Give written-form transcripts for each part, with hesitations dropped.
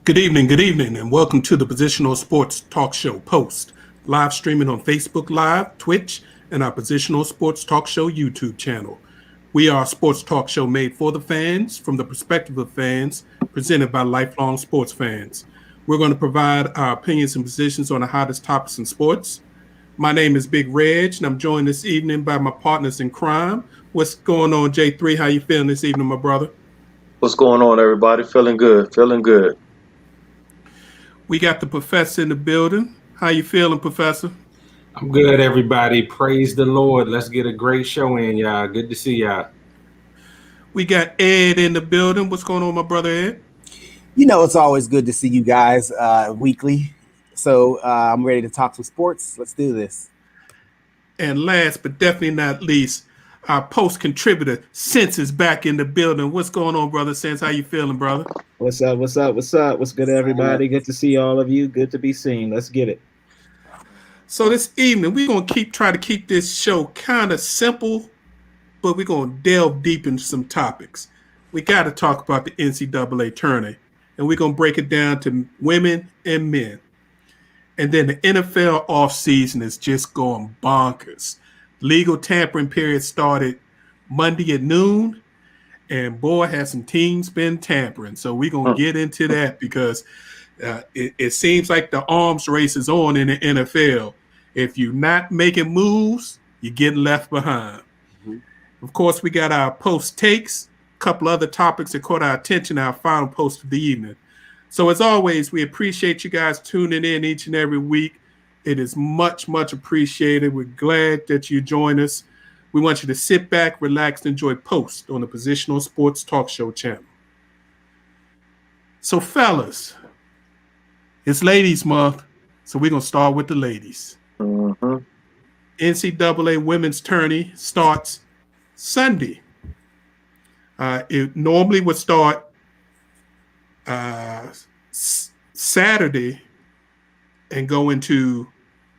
Good evening, and welcome to the Positional Sports Talk Show Post, live streaming on Facebook Live, Twitch, and our Positional Sports Talk Show YouTube channel. We are a sports talk show made for the fans, from the perspective of fans, presented by lifelong sports fans. We're going to provide our opinions and positions on the hottest topics in sports. My name is Big Reg, and I'm joined this evening by my partners in crime. What's going on, J3? How you feeling this evening, my brother? What's going on, everybody? Feeling good. We got the professor in the building. How you feeling, Professor? I'm good, everybody. Praise the Lord. Let's get a great show in, y'all. Good to see y'all. We got Ed in the building. What's going on, my brother Ed? You know, it's always good to see you guys weekly. So I'm ready to talk some sports. Let's do this. And last but definitely not least, our post contributor, Sense, is back in the building. What's going on, brother Sense? How you feeling, brother? What's up? What's good, everybody? Good to see all of you. Good to be seen. Let's get it. So this evening, we're going to try to keep this show kind of simple, but we're going to delve deep into some topics. We got to talk about the NCAA tournament, and we're going to break it down to women and men. And then the NFL offseason is just going bonkers. Legal tampering period started Monday at noon, and boy, has some teams been tampering. So we're going to get into that because it seems like the arms race is on in the NFL. If you're not making moves, you're getting left behind. Mm-hmm. Of course, we got our post takes, a couple other topics that caught our attention, our final post of the evening. So as always, we appreciate you guys tuning in each and every week. It is much, much appreciated. We're glad that you join us. We want you to sit back, relax, and enjoy Post on the Positional Sports Talk Show channel. So, fellas, it's Ladies Month, so we're going to start with the ladies. Mm-hmm. NCAA Women's Tourney starts Sunday. It normally would start Saturday and go into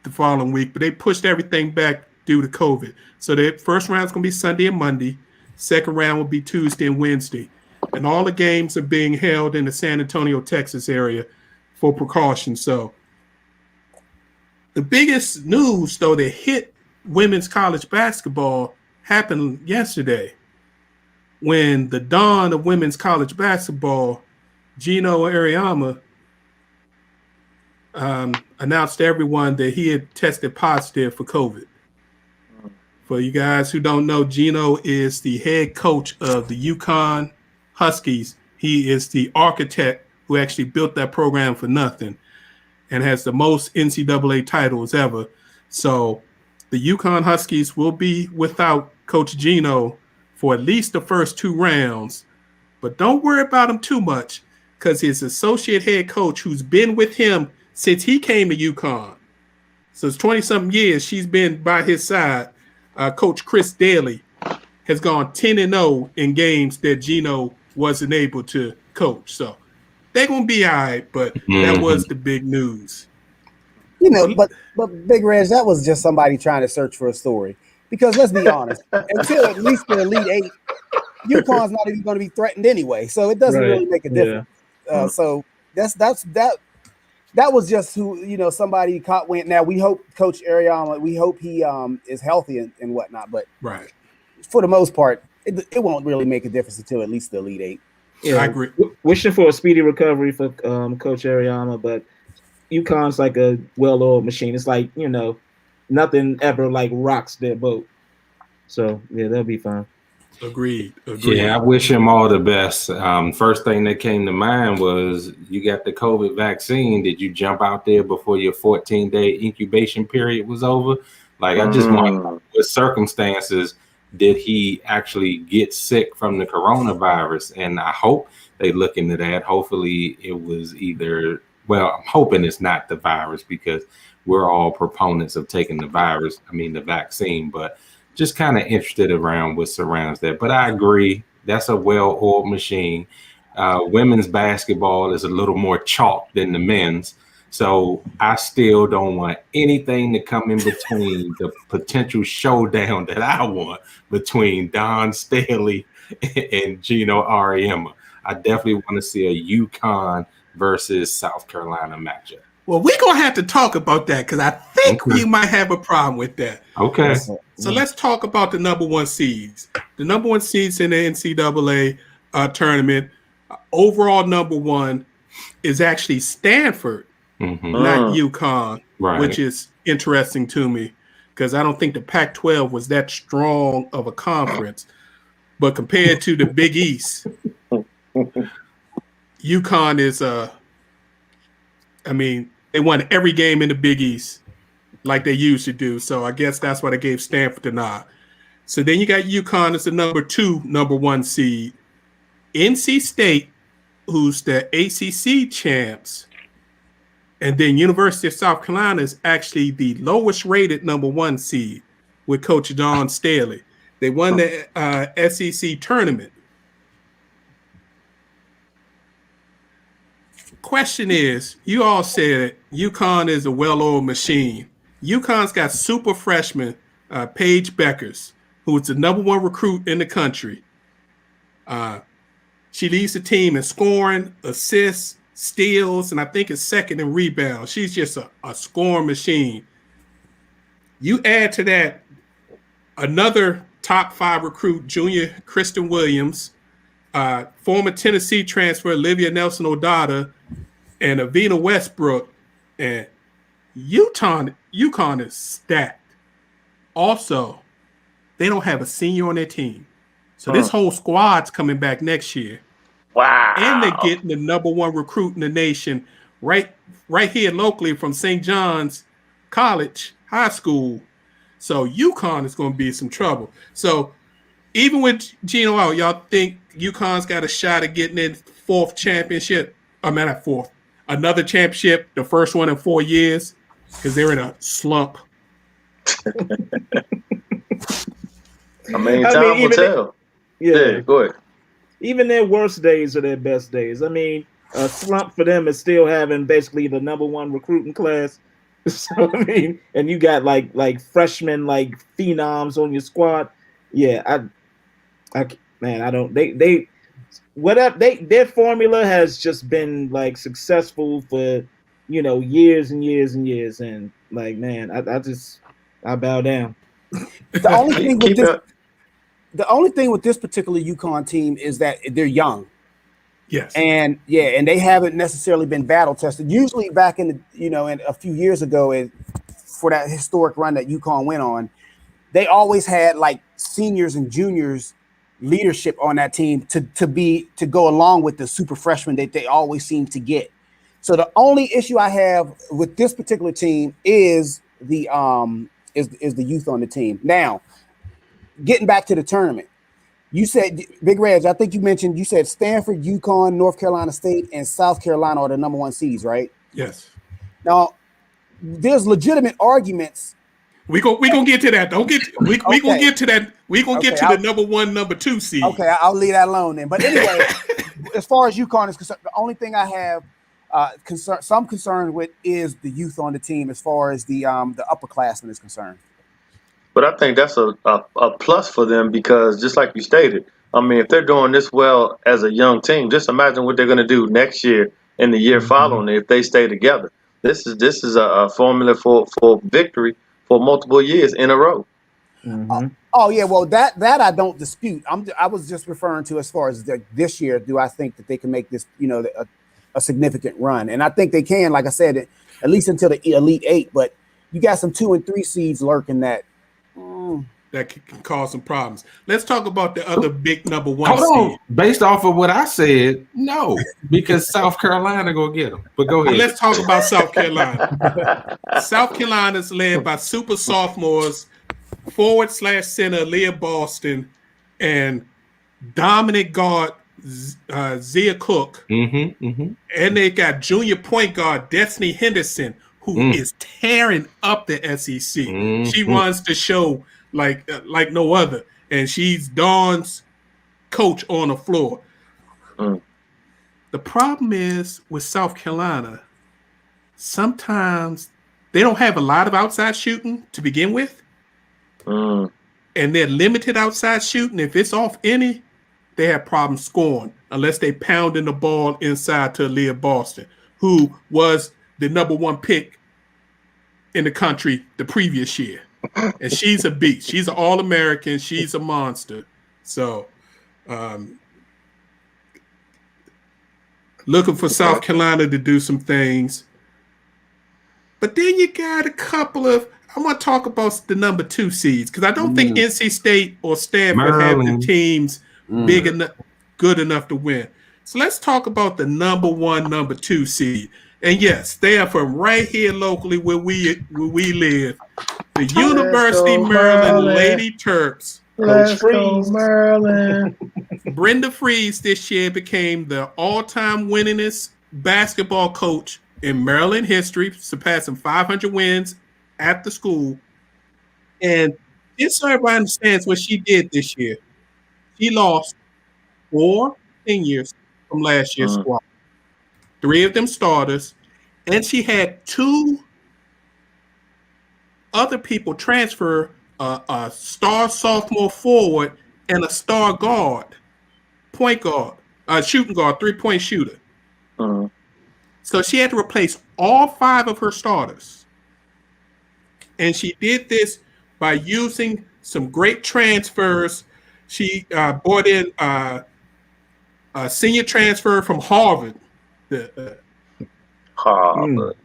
the following week, but they pushed everything back due to COVID. So the first round is going to be Sunday and Monday. Second round will be Tuesday and Wednesday. And all the games are being held in the San Antonio, Texas area for precaution. So the biggest news, though, that hit women's college basketball happened yesterday when the dawn of women's college basketball, Gino Auriemma, announced to everyone that he had tested positive for COVID. For you guys who don't know, Gino is the head coach of the UConn Huskies. He is the architect who actually built that program for nothing and has the most NCAA titles ever. So the UConn Huskies will be without Coach Gino for at least the first two rounds. But don't worry about him too much because his associate head coach, who's been with him since he came to UConn, so it's 20-something years she's been by his side, Coach Chris Daly, has gone 10-0 in games that Gino wasn't able to coach. So they're going to be all right, but that was the big news. You know, but Big Reg, that was just somebody trying to search for a story. Because let's be honest, until at least the Elite Eight, UConn's not even going to be threatened anyway. So it doesn't really make a difference. Yeah. So that was just who, you know, somebody caught wind. Now we hope Coach Auriemma, we hope he is healthy and whatnot. But right, for the most part, it won't really make a difference until at least the Elite Eight. Yeah, I agree. Wishing for a speedy recovery for Coach Auriemma, but UConn's like a well-oiled machine. It's like, you know, nothing ever like rocks their boat. So yeah, they'll be fine. Agreed. Yeah, I wish him all the best. First thing that came to mind was you got the COVID vaccine. Did you jump out there before your 14-day incubation period was over? Like, I just want, what circumstances did he actually get sick from the coronavirus? And I hope they look into that. Hopefully it was either, well, I'm hoping it's not the virus because we're all proponents of taking the vaccine, but just kind of interested around what surrounds that. But I agree, that's a well-oiled machine. Women's basketball is a little more chalk than the men's. So I still don't want anything to come in between the potential showdown that I want between Don Staley and Gino Auriemma. I definitely want to see a UConn versus South Carolina matchup? Well, we're going to have to talk about that because I think Okay. you might have a problem with that. Okay. So let's talk about the number one seeds. The number one seeds in the NCAA tournament, overall number one is actually Stanford, not UConn, Right. which is interesting to me because I don't think the Pac-12 was that strong of a conference. But compared to the Big East, UConn is they won every game in the Big East like they used to do. So I guess that's why they gave Stanford the nod. So then you got UConn as the number one seed. NC State, who's the ACC champs, and then University of South Carolina is actually the lowest rated number one seed with Coach Don Staley. They won the SEC tournament. Question is, you all said UConn is a well-oiled machine. UConn's got super freshman Paige Beckers, who is the number one recruit in the country. She leads the team in scoring, assists, steals, and I think is second in rebounds. She's just a scoring machine. You add to that another top 5 recruit, junior Kristen Williams, former Tennessee transfer Olivia Nelson-Odotta, and Avina Westbrook, and UConn is stacked. Also, they don't have a senior on their team. So this whole squad's coming back next year. Wow. And they're getting the number one recruit in the nation right here locally from St. John's College High School. So UConn is going to be some trouble. So even with Gino out, y'all think UConn's got a shot at getting in fourth championship? I mean, not fourth. Another championship, the first one in 4 years, because they're in a slump. Time will tell. Yeah, go ahead. Even their worst days are their best days. I mean, a slump for them is still having basically the number one recruiting class. So I mean, and you got like freshmen, like phenoms on your squad. Yeah, I don't. Their formula has just been like successful for years and years and years, and like man, I bow down. The only thing with this particular UConn team is that they're young. Yes. And they haven't necessarily been battle tested. Usually back in in a few years ago, for that historic run that UConn went on, they always had like seniors and juniors leadership on that team to go along with the super freshmen that they always seem to get. So the only issue I have with this particular team is the youth on the team. Now, getting back to the tournament, you said, Big Reg, I think you said Stanford, UConn, North Carolina State, and South Carolina are the number one seeds, right? Yes. Now, there's legitimate arguments. We gonna get to that. We gonna get to that. We gonna get to the number one, number two seed. Okay, I'll leave that alone then. But anyway, as far as UConn is concerned, the only thing I have some concern with is the youth on the team as far as the upperclassmen is concerned. But I think that's a plus for them because just like you stated, I mean, if they're doing this well as a young team, just imagine what they're going to do next year and the year following if they stay together. This is a formula for victory for multiple years in a row. Mm-hmm. Oh yeah, well that I don't dispute. I was just referring to as far as this year. Do I think that they can make this a significant run? And I think they can. Like I said, at least until the Elite Eight. But you got some 2 and 3 seeds lurking that can cause some problems. Let's talk about the other big number one Hold seed. on. Based off of what I said, no, because South Carolina gonna get them. But go ahead. Let's talk about South Carolina. South Carolina is led by super sophomores, forward/center Leah Boston, and dominant guard Zia Cook. And they got junior point guard Destiny Henderson, who is tearing up the SEC. She runs the show like no other, and she's Dawn's coach on the floor. The problem is with South Carolina, sometimes they don't have a lot of outside shooting to begin with, and they're limited outside shooting. If it's off any, they have problems scoring unless they pounding the ball inside to Aaliyah Boston, who was the #1 pick in the country the previous year. And she's a beast. She's an All-American. She's a monster. So looking for South Carolina to do some things. But then you got a couple of, I want to talk about the #2 seeds, because I don't think NC State or Stanford have the teams big enough, good enough to win. So let's talk about the #1, #2 seed. And yes, they are from right here locally where we live. The University of Maryland Lady Terps. Let's go, Maryland. Brenda Freeze this year became the all-time winningest basketball coach in Maryland history, surpassing 500 wins at the school. And just so everybody understands what she did this year, she lost 4 seniors from last year's squad, 3 of them starters, and she had 2 other people transfer, a star sophomore forward and a star guard, point guard, shooting guard, 3-point shooter. So she had to replace all 5 of her starters. And she did this by using some great transfers. She brought in a senior transfer from Harvard, Harvard.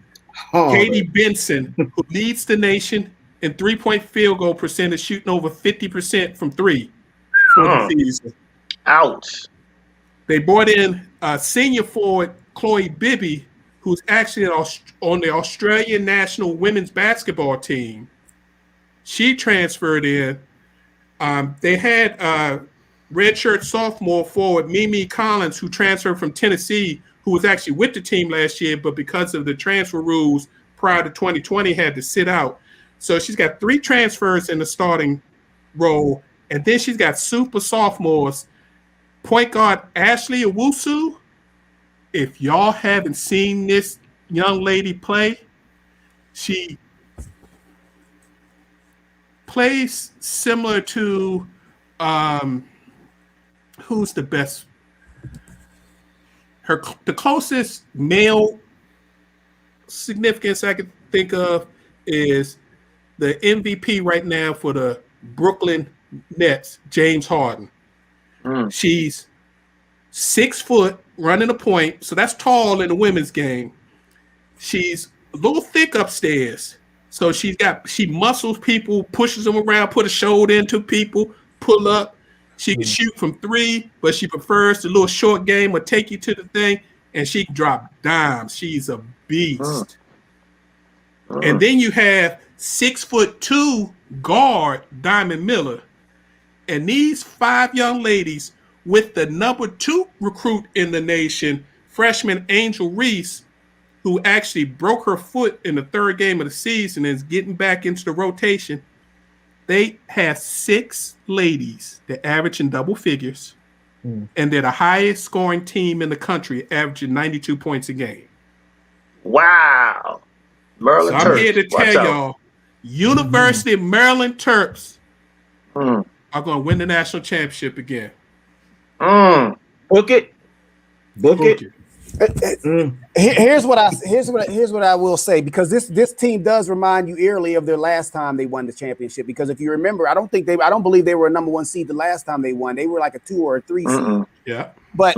Katie Benson, who leads the nation in 3-point field goal percentage, shooting over 50% from 3 for the season. Ouch. They brought in senior forward Chloe Bibby, who's actually on the Australian national women's basketball team. She transferred in. They had redshirt sophomore forward Mimi Collins, who transferred from Tennessee, who was actually with the team last year, but because of the transfer rules prior to 2020, had to sit out. So she's got 3 transfers in the starting role, and then she's got super sophomores. Point guard Ashley Owusu. If y'all haven't seen this young lady play, she plays similar to who's the best? The closest male significance I can think of is the MVP right now for the Brooklyn Nets, James Harden. She's 6 foot, running a point, so that's tall in the women's game. She's a little thick upstairs, so she muscles people, pushes them around, put a shoulder into people, pull up. She can shoot from 3, but she prefers the little short game or take you to the thing, and she can drop dimes. She's a beast. And then you have 6'2" guard Diamond Miller. And these 5 young ladies with the #2 recruit in the nation, freshman Angel Reese, who actually broke her foot in the 3rd game of the season and is getting back into the rotation. They have 6 ladies that average in double figures, and they're the highest scoring team in the country, averaging 92 points a game. Wow. Maryland So I'm Terps. here to tell y'all, University of Maryland Terps are going to win the national championship again. Book it. Book it. Here's what I will say, because this team does remind you eerily of their last time they won the championship. Because if you remember, I don't believe they were a #1 seed the last time they won. They were like a 2 or a 3 seed. Yeah. But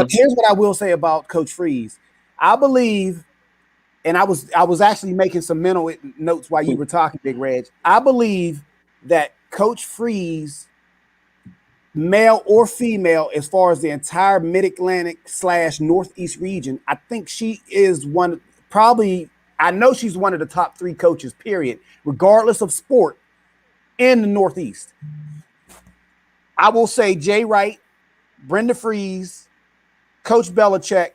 here's what I will say about Coach Freeze. I believe, and I was actually making some mental notes while you were talking, Big Reg. I believe that Coach Freeze, male or female, as far as the entire Mid-Atlantic / Northeast region, I think she is I know she's one of the top 3 coaches, period, regardless of sport, in the Northeast. I will say Jay Wright, Brenda Freeze, Coach Belichick,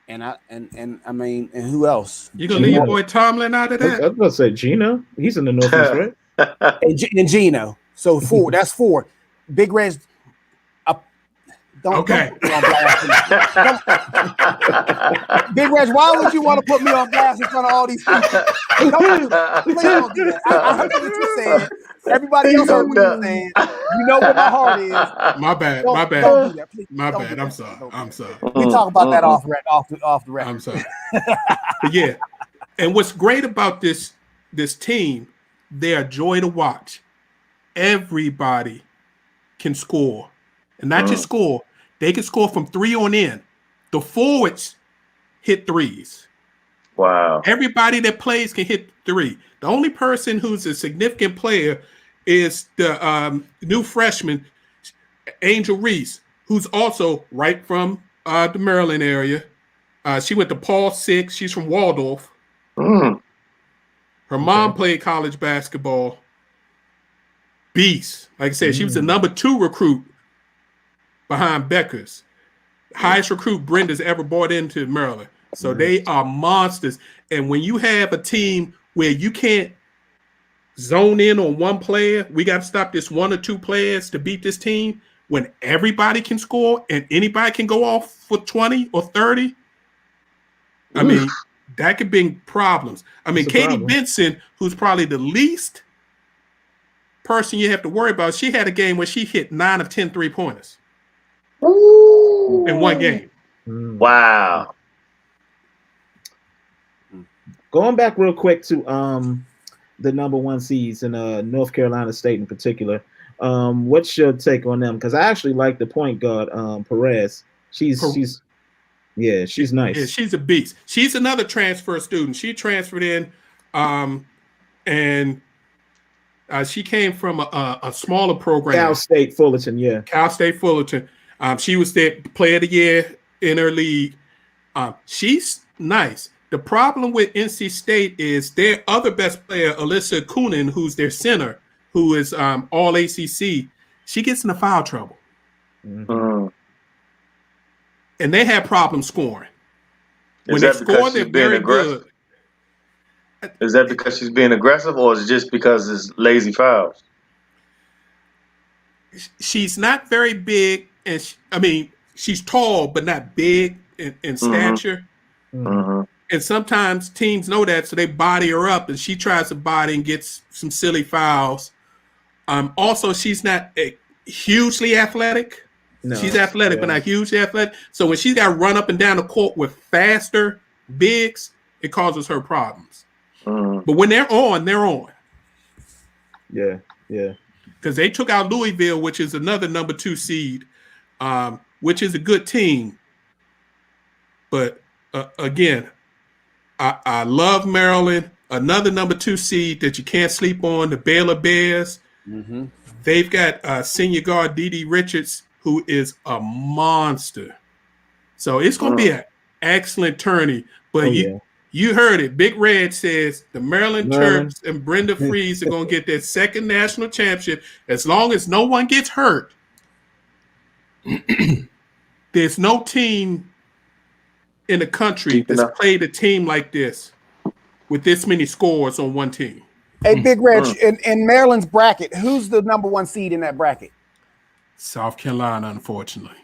and who else? You gonna leave your boy Tomlin out of that? I was gonna say Gino. He's in the Northeast, right? and Gino. So 4. That's 4. Big Reg. Don't Okay. put me on blast. Big Reg, why would you want to put me on blast in front of all these people? Please don't do that. I heard what you said. Everybody else heard what you said. You know where my heart is. My bad. Don't do that. Please, My don't bad. do I'm that. sorry. Don't do I'm that. sorry. We talk about that off the record. I'm sorry. But yeah. And what's great about this team, they're a joy to watch. Everybody can score. And not just score, they can score from 3 on in. The forwards hit threes. Wow. Everybody that plays can hit 3. The only person who's a significant player is the new freshman, Angel Reese, who's also right from the Maryland area. She went to Paul 6. She's from Waldorf. Mm. Her mom played college basketball. Beast. Like I said, she was the number 2 recruit behind Becker's. Highest recruit Brenda's ever brought into Maryland. So they are monsters. And when you have a team where you can't zone in on one player, we got to stop this 1 or 2 players to beat this team. When everybody can score and anybody can go off for 20 or 30, I mean, that could bring problems. I mean, Katie Benson, who's probably the least person you have to worry about, she had a game where she hit 9 of 10 3-pointers in one game. Wow. Going back real quick to the number 1 seeds in North Carolina State in particular. What's your take on them? Because I actually like the point guard, Perez. She's nice. Yeah, she's a beast. She's another transfer student. She transferred in, and she came from a smaller program. Cal State Fullerton, yeah. Cal State Fullerton. She was the player of the year in her league. She's nice. The problem with NC State is their other best player, Alyssa Kunin, who's their center, who is all ACC. She gets into foul trouble. And they have problems scoring. When they score, they're very good. Is that because she's being aggressive, or is it just because it's lazy fouls? She's not very big, and she's tall but not big in stature. And sometimes teams know that, so they body her up, and she tries to body and gets some silly fouls. Also, she's not hugely athletic. No, she's athletic, but not hugely athletic. So when she's got to run up and down the court with faster bigs, it causes her problems. But when they're on, they're on. Yeah. Because they took out Louisville, which is another number 2 seed, which is a good team. But again, I love Maryland. Another number 2 seed that you can't sleep on, the Baylor Bears. They've got senior guard Dee Richards, who is a monster. So it's going to be an excellent tourney. But you heard it. Big Red says the Maryland Terps and Brenda Freeze are going to get their second national championship. As long as no one gets hurt, there's no team in the country that's played a team like this with this many scores on one team. Hey, Big Reg, in Maryland's bracket, who's the number 1 seed in that bracket? South Carolina, unfortunately.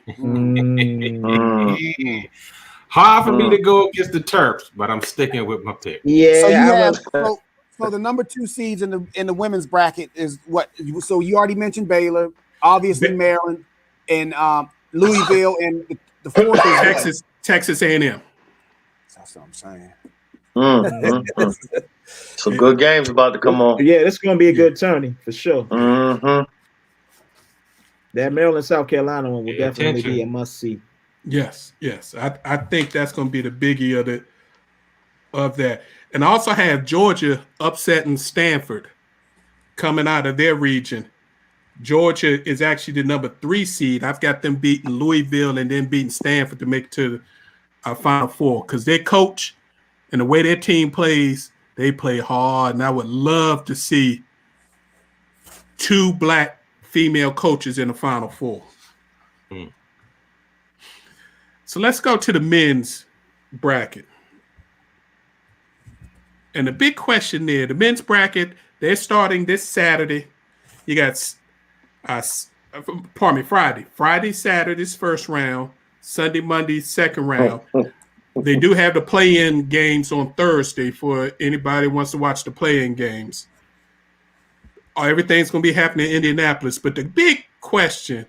Hard for me to go against the Terps, but I'm sticking with my pick. Yeah. So the number 2 seeds in the women's bracket is what? So you already mentioned Baylor, obviously Maryland, and Louisville, and the fourth is Texas A&M. That's what I'm saying. Some good games about to come on. Yeah, it's going to be a good tourney for sure. That Maryland South Carolina one will definitely be a must see. Yes. I think that's going to be the biggie of that. And I also have Georgia upsetting Stanford coming out of their region. Georgia is actually the number 3 seed. I've got them beating Louisville and then beating Stanford to make it to the Final Four because their coach and the way their team plays, they play hard. And I would love to see 2 black female coaches in the Final Four. So let's go to the men's bracket. And the big question there, the men's bracket, they're starting this Saturday. You got pardon me, Friday. Friday, Saturday's first round. Sunday, Monday, second round. They do have the play-in games on Thursday for anybody who wants to watch the play-in games. Everything's going to be happening in Indianapolis. But the big question,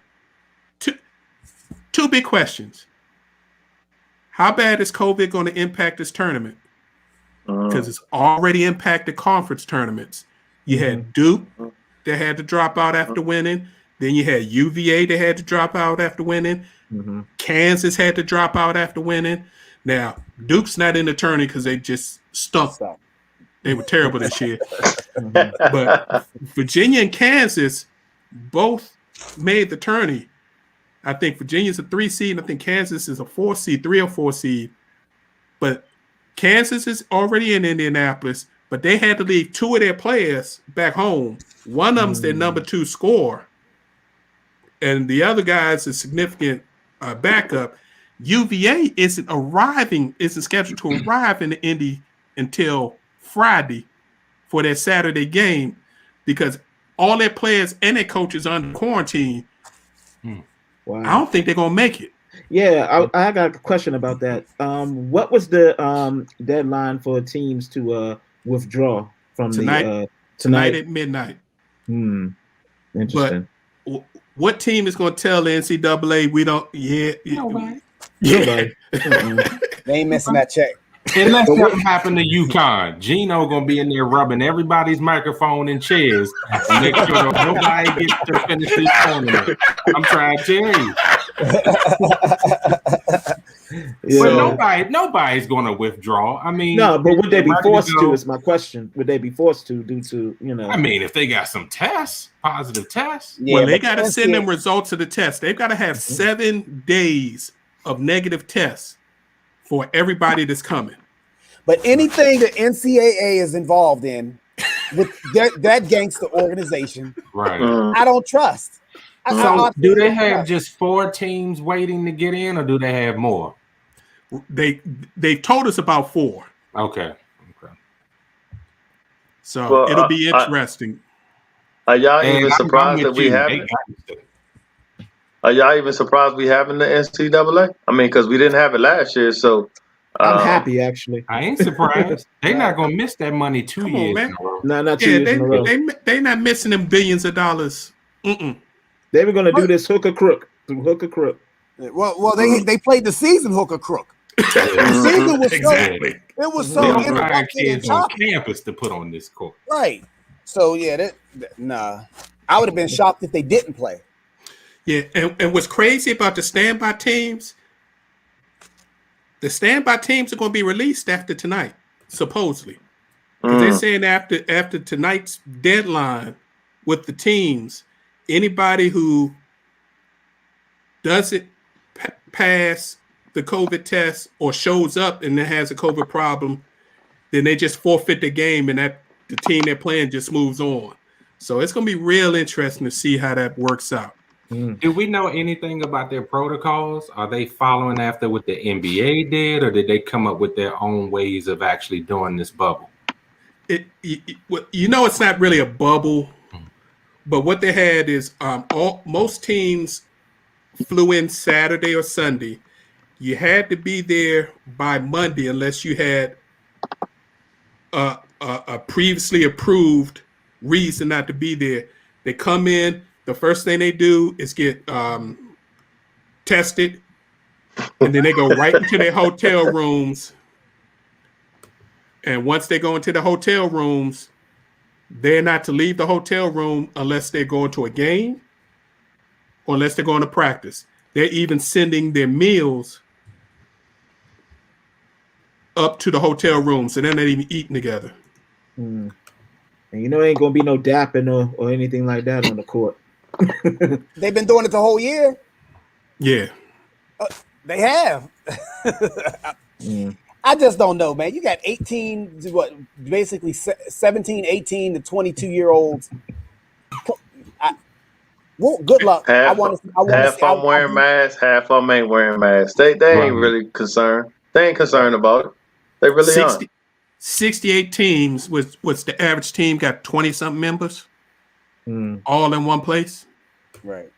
two big questions. How bad is COVID going to impact this tournament? Because it's already impacted conference tournaments. You had Duke that had to drop out after winning. Then you had UVA that had to drop out after winning. Kansas had to drop out after winning. Now, Duke's not in the tournament because they just stunk. They were terrible this year. But Virginia and Kansas both made the tourney. I think Virginia's a 3 seed, and I think Kansas is a 4 seed, 3 or 4 seed. But Kansas is already in Indianapolis, but they had to leave 2 of their players back home. One of them's their number 2 scorer, and the other guy is a significant backup. UVA isn't scheduled to arrive in the Indy until Friday for their Saturday game because all their players and their coaches are under quarantine. Wow. I don't think they're gonna make it. Yeah, I got a question about that. What was the deadline for teams to withdraw from tonight at midnight? Interesting. But what team is going to tell the NCAA we don't? Nobody. They ain't missing that check. Unless something happened to UConn, Gino gonna be in there rubbing everybody's microphone and chairs and make sure nobody gets to finish this tournament. I'm trying to tell you. But nobody's gonna withdraw. I mean, no, but would they be forced to? Is my question. Would they be forced to due to I mean, if they got some tests, positive tests. Yeah, well, they got to send them results of the test. They've got to have 7 days of negative tests for everybody that's coming. But anything the NCAA is involved in with that gangster organization, right? I don't trust. So, do they have just 4 teams waiting to get in, or do they have more? They've told us about 4. Okay. So it'll be interesting. Are y'all even surprised that we have? Are y'all even surprised we having the NCAA? I mean, because we didn't have it last year, so I'm happy actually. I ain't surprised. They're not gonna miss that money 2 years in a row. No, not 2 years in a row. They not missing them billions of dollars. They were gonna do this hook or crook through hook or crook. Well, they played the season hook or crook. The season was exactly. It was so kids on campus to put on this court. Right. So yeah, I would have been shocked if they didn't play. Yeah, and what's crazy about the standby teams? The standby teams are going to be released after tonight, supposedly. Because they're saying after tonight's deadline with the teams, anybody who doesn't pass the COVID test or shows up and then has a COVID problem, then they just forfeit the game and that the team they're playing just moves on. So it's going to be real interesting to see how that works out. Do we know anything about their protocols? Are they following after what the NBA did, or did they come up with their own ways of actually doing this bubble? It's not really a bubble, but what they had is most teams flew in Saturday or Sunday. You had to be there by Monday unless you had a previously approved reason not to be there. They come in. The first thing they do is get tested, and then they go right into their hotel rooms. And once they go into the hotel rooms, they're not to leave the hotel room unless they're going to a game or unless they're going to practice. They're even sending their meals up to the hotel room, so they're not even eating together. And there ain't going to be no dapping or anything like that on the court. They've been doing it the whole year. Yeah, they have. I just don't know, man. You got basically 17, 18 to 22-year-olds. Well, good luck. Half of them wearing masks, half of them ain't wearing masks. They ain't really concerned. They ain't concerned about it. They really aren't. 68 teams was the average team got 20-something members, all in one place. Right.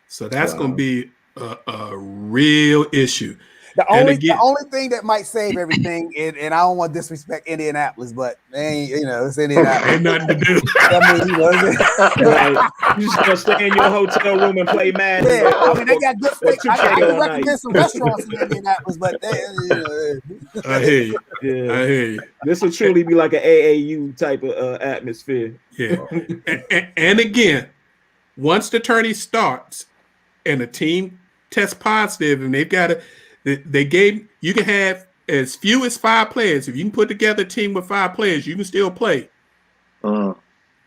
So that's going to be a real issue. The only thing that might save everything, and I don't want to disrespect Indianapolis, but it's Indianapolis. Ain't nothing to do. I mean, you just gonna stay in your hotel room and play Madden. Yeah, I mean they got good steak. I can recommend some restaurants in Indianapolis, but I hear you. Yeah. I hear you. This will truly be like an AAU type of atmosphere. Yeah, and again, once the tourney starts and a team tests positive, and they've got you can have as few as 5 players. If you can put together a team with 5 players, you can still play. They're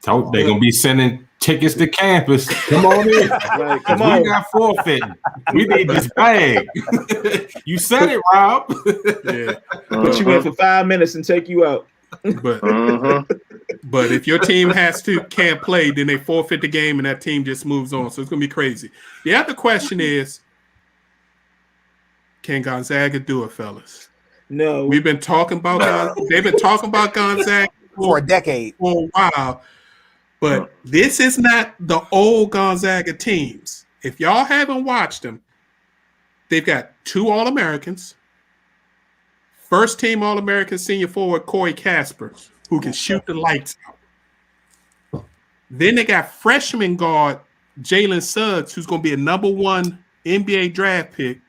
gonna be sending tickets to campus. Come on in. Like, come on. We got forfeiting. We need this bag. You said it, Rob. Yeah. Put you in for 5 minutes and take you out. But if your team can't play, then they forfeit the game and that team just moves on. So it's gonna be crazy. The other question is, can Gonzaga do it, fellas? No. We've been talking about they've been talking about Gonzaga for a decade, for a while. But this is not the old Gonzaga teams. If y'all haven't watched them, they've got 2 All-Americans. First team All-American senior forward Corey Casper, who can shoot the lights out. Then they got freshman guard Jalen Suggs, who's going to be a #1 NBA draft pick.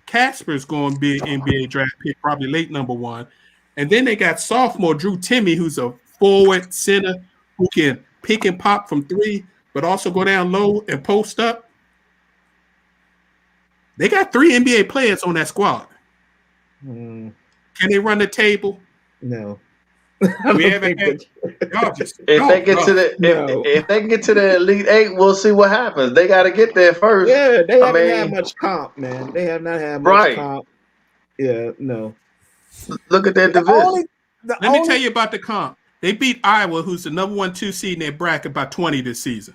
Casper's going to be an NBA draft pick, probably late #1. And then they got sophomore Drew Timme, who's a forward center who can pick and pop from 3, but also go down low and post up. They got 3 NBA players on that squad. Can they run the table? No. We haven't had, if they get to the Elite 8, we'll see what happens. They got to get there first. Yeah, they haven't had much comp, man. They have not had much comp. Yeah, no. Look at their division. Let me tell you about the comp. They beat Iowa, who's the #1, 2 seed in their bracket, by 20 this season.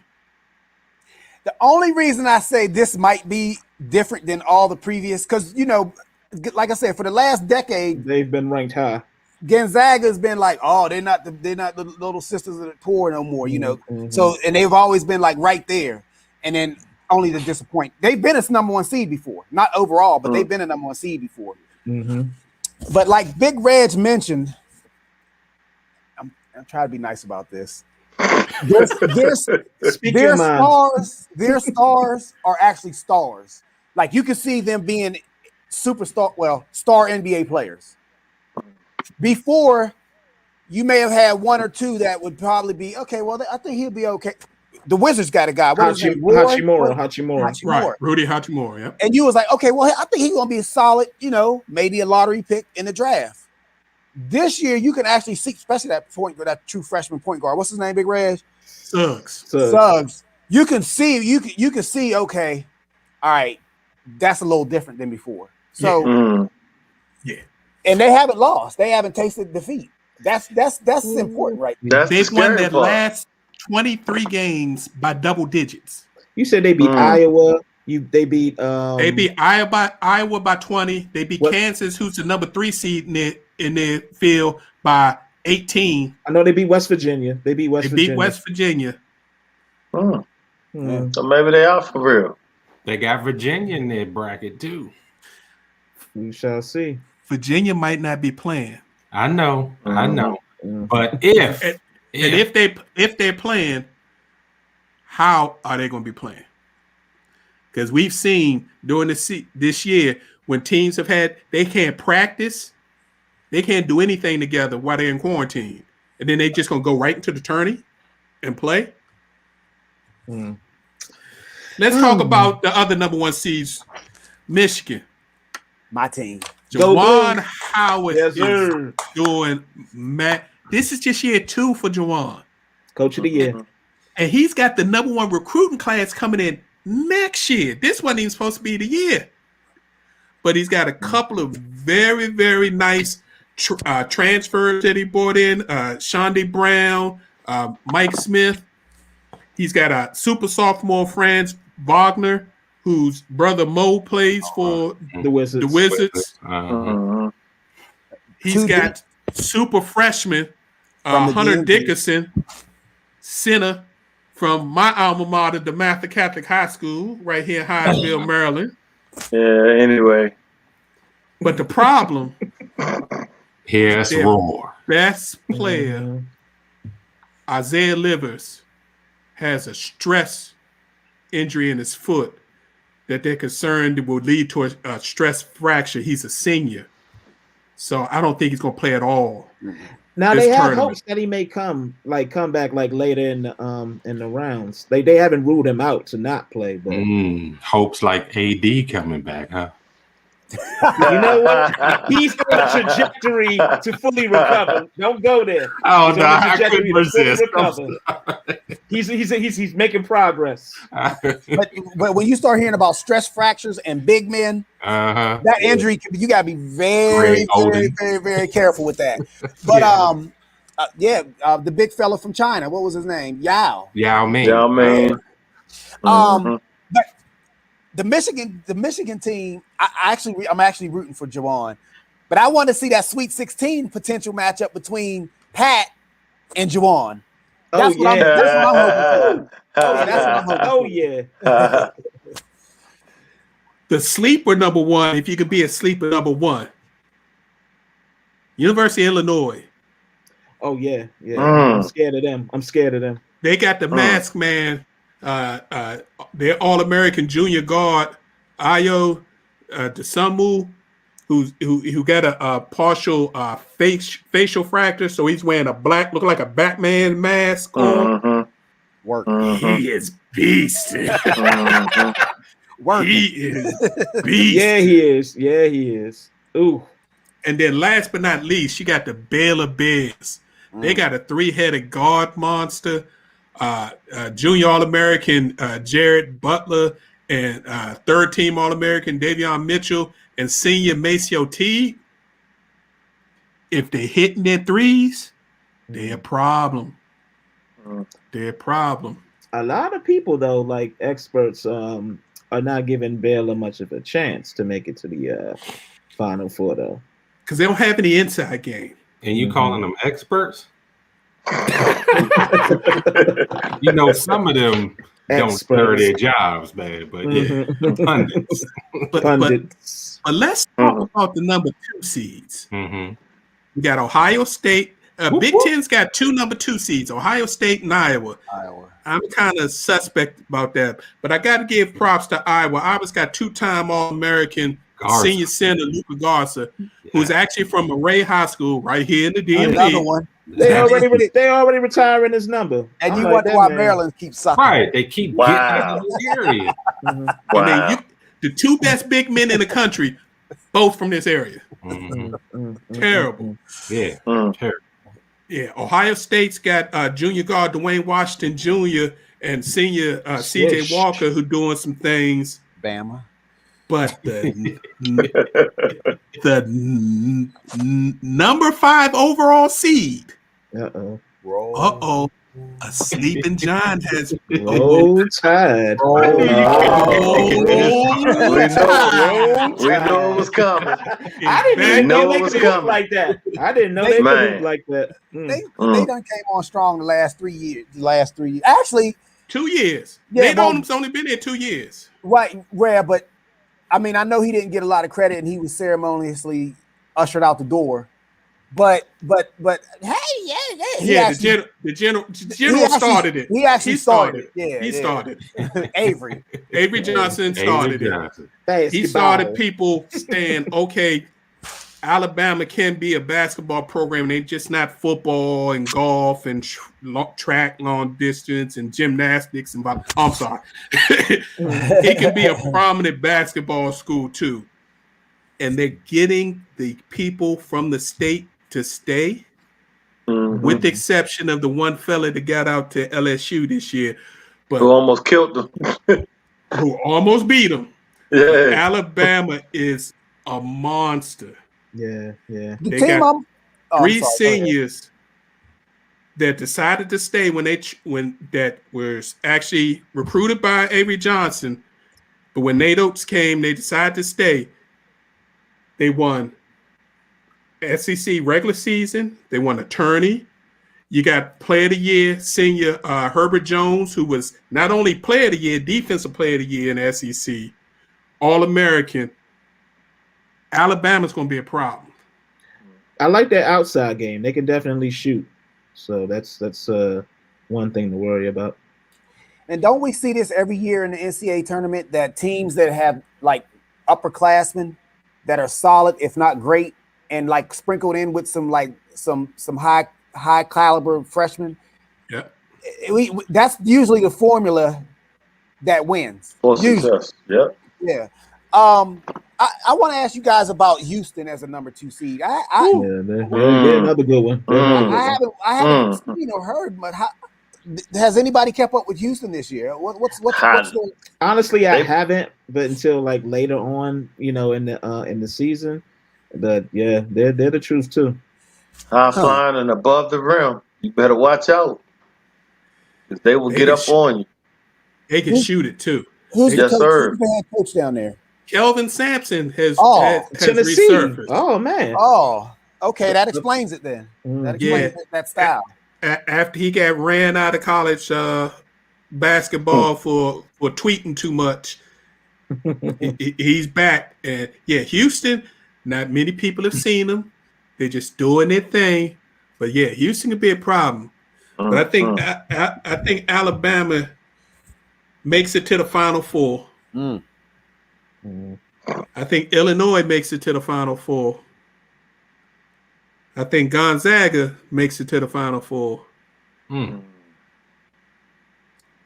The only reason I say this might be different than all the previous, because like I said, for the last decade, they've been ranked high. Gonzaga's been like, oh, they're not the little sisters of the poor no more, Mm-hmm. So, and they've always been like right there, and then only to disappoint. They've been a #1 seed before, not overall, but they've been a #1 seed before. Mm-hmm. But like Big Reg mentioned, I'm trying to be nice about this. Their stars are actually stars. Like you can see them being star NBA players. Before, you may have had 1 or 2 that would probably be okay. Well, I think he'll be okay. The Wizards got a guy. Hachimura. Right, Rudy Hachimura. Yeah. And you was like, okay, well, I think he's gonna be a solid, maybe a lottery pick in the draft. This year, you can actually see, especially that true freshman point guard. What's his name, Big Reg? Suggs. You can see. Okay, all right, that's a little different than before. So, yeah. And they haven't lost. They haven't tasted defeat. That's important, right? They've won their last 23 games by double digits. You said they beat Iowa. They beat Iowa by 20. They beat Kansas, who's the #3 seed in their field, by 18. I know they beat West Virginia. They beat West Virginia. So maybe they are for real. They got Virginia in their bracket too. We shall see. Virginia might not be playing. I know. But if they're playing, how are they going to be playing? Because we've seen during this year when teams they can't practice, they can't do anything together while they're in quarantine, and then they just going to go right into the tourney and play. Let's talk about the other #1 seeds, Michigan. My team. Juwan Howard is doing this is just year 2 for Juwan. Coach of the year. And he's got the #1 recruiting class coming in next year. This wasn't even supposed to be the year. But he's got a couple of very, very nice transfers that he brought in. Shonda Brown, Mike Smith. He's got a super sophomore Franz Wagner, whose brother Mo plays for the Wizards. He's got super freshman Hunter Dickinson, center, from my alma mater, DeMatha Catholic High School, right here in Hyattsville, Maryland. Yeah. Anyway. But the problem, Here's their roar. best player, Isaiah Livers, has a stress injury in his foot that they're concerned will lead to a stress fracture. He's a senior, so I don't think he's going to play at all. Now this they have tournament. hopes that he may come back like later in the rounds. They haven't ruled him out to not play, but Hopes like AD coming back, huh? you know what? He's on a trajectory to fully recover. Don't go there. Oh He's no, on a I trajectory couldn't to fully resist. recover. He's making progress. But when you start hearing about stress fractures and big men, that injury, you gotta be very, very careful with that. But the big fella from China, what was his name? Yao Ming. But the Michigan team, I'm actually rooting for Juwan, but I want to see that Sweet 16 potential matchup between Pat and Juwan. That's what I'm hoping for. Oh yeah. The sleeper number one, if you could be a sleeper number one, University of Illinois. Oh yeah. I'm scared of them. They got the mask man. Their All-American junior guard, Ayo Desumu, who got a partial facial fracture, so he's wearing look like a Batman mask on. Work. He is beast. Working. He is beast. Yeah, he is. Ooh. And then last but not least, you got the Baylor Bears. They got a 3-headed guard monster. Junior All-American Jared Butler and third-team All-American Davion Mitchell and senior Maceo T. If they're hitting their threes, they're a problem. They're a problem. A lot of people, though, like experts, are not giving Baylor much of a chance to make it to the Final Four, though. Because they don't have any inside game. And you calling them experts? You know, some of them don't stir their jobs, man. But pundits. But let's talk about the number 2 seeds. We got Ohio State. Big Ten's got 2 number 2 seeds, Ohio State and Iowa. I'm kind of suspect about that, but I got to give props to Iowa. Iowa's got 2-time All-American senior center Luka Garza, who's actually from Murray High School right here in the DMV. Another one. They already retiring his number. And you wonder why Maryland keeps sucking. Right, they keep getting out of this area. I mean, the 2 best big men in the country, both from this area. Terrible. Yeah, terrible. Yeah, Ohio State's got junior guard Dwayne Washington Jr. and senior C.J. Walker who doing some things. Bama. But the number 5 overall seed. A sleeping giant has roll tide. We know it was coming. I didn't even know they could look like that. I didn't know they could look like that. They done came on strong the last 3 years. Actually, 2 years. Yeah, Nate Odom's only been there 2 years. Right, rare, but I mean, I know he didn't get a lot of credit, and he was ceremoniously ushered out the door. But hey, the general started it. He actually started it. Yeah, he started. Avery Johnson started it. He started people saying, "Okay, Alabama can be a basketball program. They're just not football and golf and track, long distance, and gymnastics and I'm sorry. It can be a prominent basketball school too." And they're getting the people from the state to stay, with the exception of the one fella that got out to LSU this year, but who almost killed them, who almost beat them. Yeah. Alabama is a monster. Yeah. They got 3 seniors that decided to stay when that was actually recruited by Avery Johnson, but when Nate Oates came, they decided to stay. They won SEC regular season. They won a tourney. You got Player of the Year, senior Herbert Jones, who was not only Player of the Year, Defensive Player of the Year in the SEC, All-American. Alabama's going to be a problem. I like their outside game. They can definitely shoot. So that's one thing to worry about. And don't we see this every year in the NCAA tournament that teams that have like upperclassmen that are solid, if not great, and like sprinkled in with some high caliber freshmen. Yeah, that's usually the formula that wins. For success. Yeah. Yeah. I want to ask you guys about Houston as a number 2 seed. They're another good one. I haven't seen or heard, but has anybody kept up with Houston this year? What's the... Honestly, I haven't, but until like later on, in the season. But yeah, they're the truth too. High flying and above the rim. You better watch out, because they will get up on you. They can shoot it too. Who's yes, sir. Who's the head coach down there? Kelvin Sampson has Tennessee. resurfaced. Oh man. Oh, okay, that explains it then. That explains that style. After he got ran out of college basketball for tweeting too much, he's back. And Houston. Not many people have seen them. They're just doing their thing. But Houston could be a problem. But I think I think Alabama makes it to the Final Four. I think Illinois makes it to the Final Four. I think Gonzaga makes it to the Final Four. And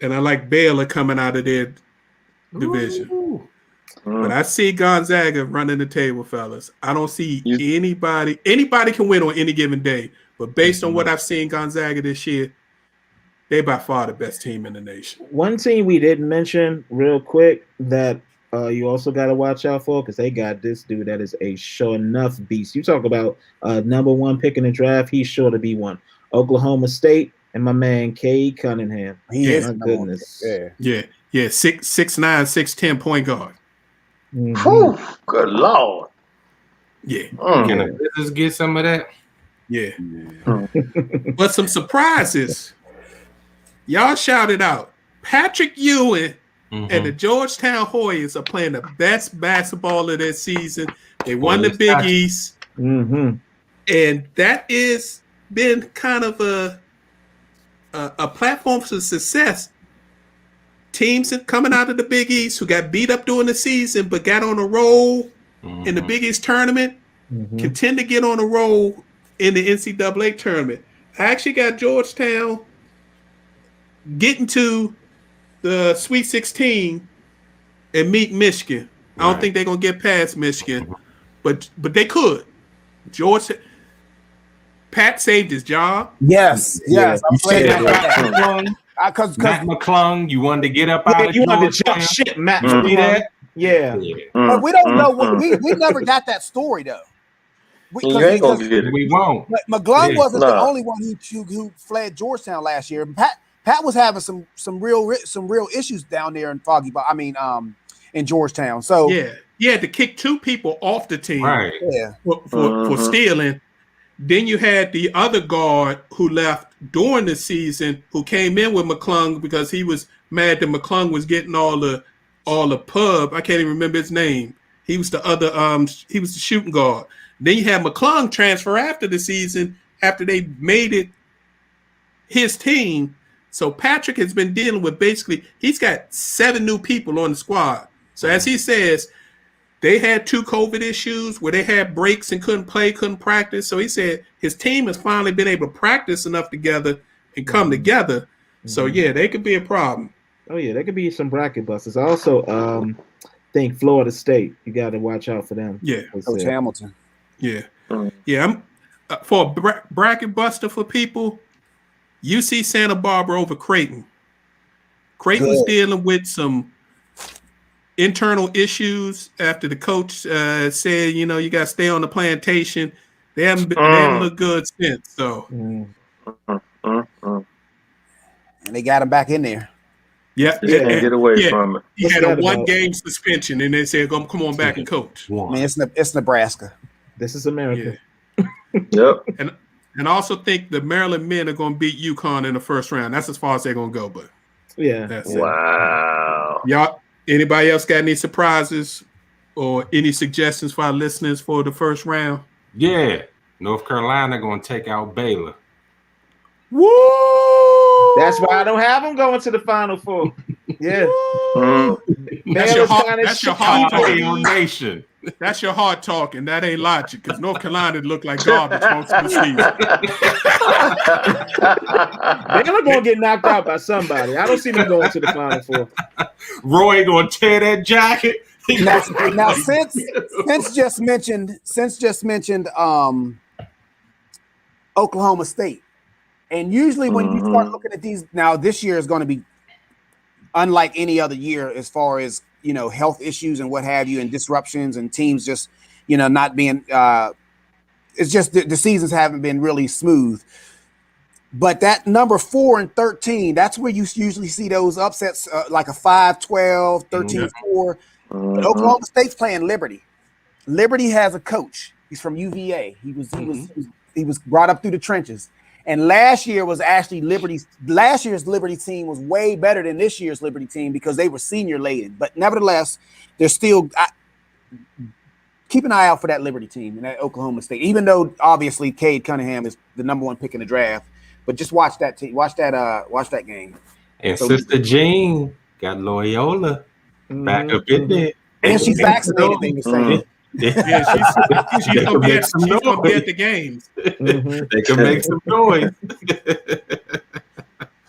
I like Baylor coming out of their division. But I see Gonzaga running the table, fellas. I don't see anybody. Anybody can win on any given day. But based on what I've seen Gonzaga this year, they're by far the best team in the nation. One team we didn't mention real quick that you also got to watch out for, because they got this dude that is a sure enough beast. You talk about number 1 pick in the draft. He's sure to be one. Oklahoma State and my man Cade Cunningham. He is. My goodness. Yeah. 6'9", 6'10" point guard. Good Lord. Yeah. Can the business get some of that? Yeah. But some surprises. Y'all shouted out. Patrick Ewing and the Georgetown Hoyas are playing the best basketball of their season. They won the Big East. And that is been kind of a platform for success. Teams coming out of the Big East who got beat up during the season but got on a roll in the Big East tournament can tend to get on a roll in the NCAA tournament. I actually got Georgetown getting to the Sweet 16 and meet Michigan. I don't think they're going to get past Michigan, but they could. Pat saved his job. Yes. I'm saying that. Matt McClung, you wanted to get up out of you wanted to jump shit, Matt. See that? Yeah. But we don't know what we never got that story though. You ain't gonna get it. We won't. But McClung wasn't the only one who fled Georgetown last year. Pat was having some real issues down there in in Georgetown. So he had to kick 2 people off the team, right? Yeah, for stealing. Then you had the other guard who left during the season, who came in with McClung because he was mad that McClung was getting all the pub. I can't even remember his name. He was the other he was the shooting guard. Then you had McClung transfer after the season after they made it his team. So Patrick has been dealing with he's got 7 new people on the squad. So as he says, they had 2 COVID issues where they had breaks and couldn't play, couldn't practice. So he said his team has finally been able to practice enough together and come together. So they could be a problem. Oh yeah, there could be some bracket busters. I also think Florida State. You got to watch out for them. Yeah, Coach Hamilton. Yeah. I'm for a bracket buster for people. UC Santa Barbara over Creighton. Creighton was dealing with some internal issues after the coach said, you got to stay on the plantation. They haven't looked good since. So, and they got him back in there. Yeah, can't get away from it. He had a 1-game suspension, and they said, "Come on back and coach." I mean, it's Nebraska. This is America. Yep. And I also think the Maryland men are going to beat UConn in the first round. That's as far as they're going to go, but that's it. Wow. Y'all, anybody else got any surprises or any suggestions for our listeners for the first round? Yeah, North Carolina going to take out Baylor. Woo! That's why I don't have them going to the Final Four. Yeah. That's your heart talking. Nation. That's your heart talking. That ain't logic because North Carolina look like garbage most of the season. Baylor going to get knocked out by somebody. I don't see them going to the Final Four. Roy going to tear that jacket. Now since just mentioned Oklahoma State, and usually when you start looking at these, now this year is going to be unlike any other year as far as health issues and what have you, and disruptions and teams just not being. It's just the seasons haven't been really smooth. But that number 4 and 13, that's where you usually see those upsets, like a 5-12, 13-4. But Oklahoma State's playing Liberty. Liberty has a coach. He's from UVA. He was brought up through the trenches. And last year's Liberty team was way better than this year's Liberty team because they were senior laden. But nevertheless, they're still keep an eye out for that Liberty team and that Oklahoma State. Even though obviously Cade Cunningham is the number 1 pick in the draft, but just watch that team. Watch that game. And Sister Jean got Loyola back up in there, and she's vaccinated. They were saying. Yeah, she's gonna be at the games. They can make some noise.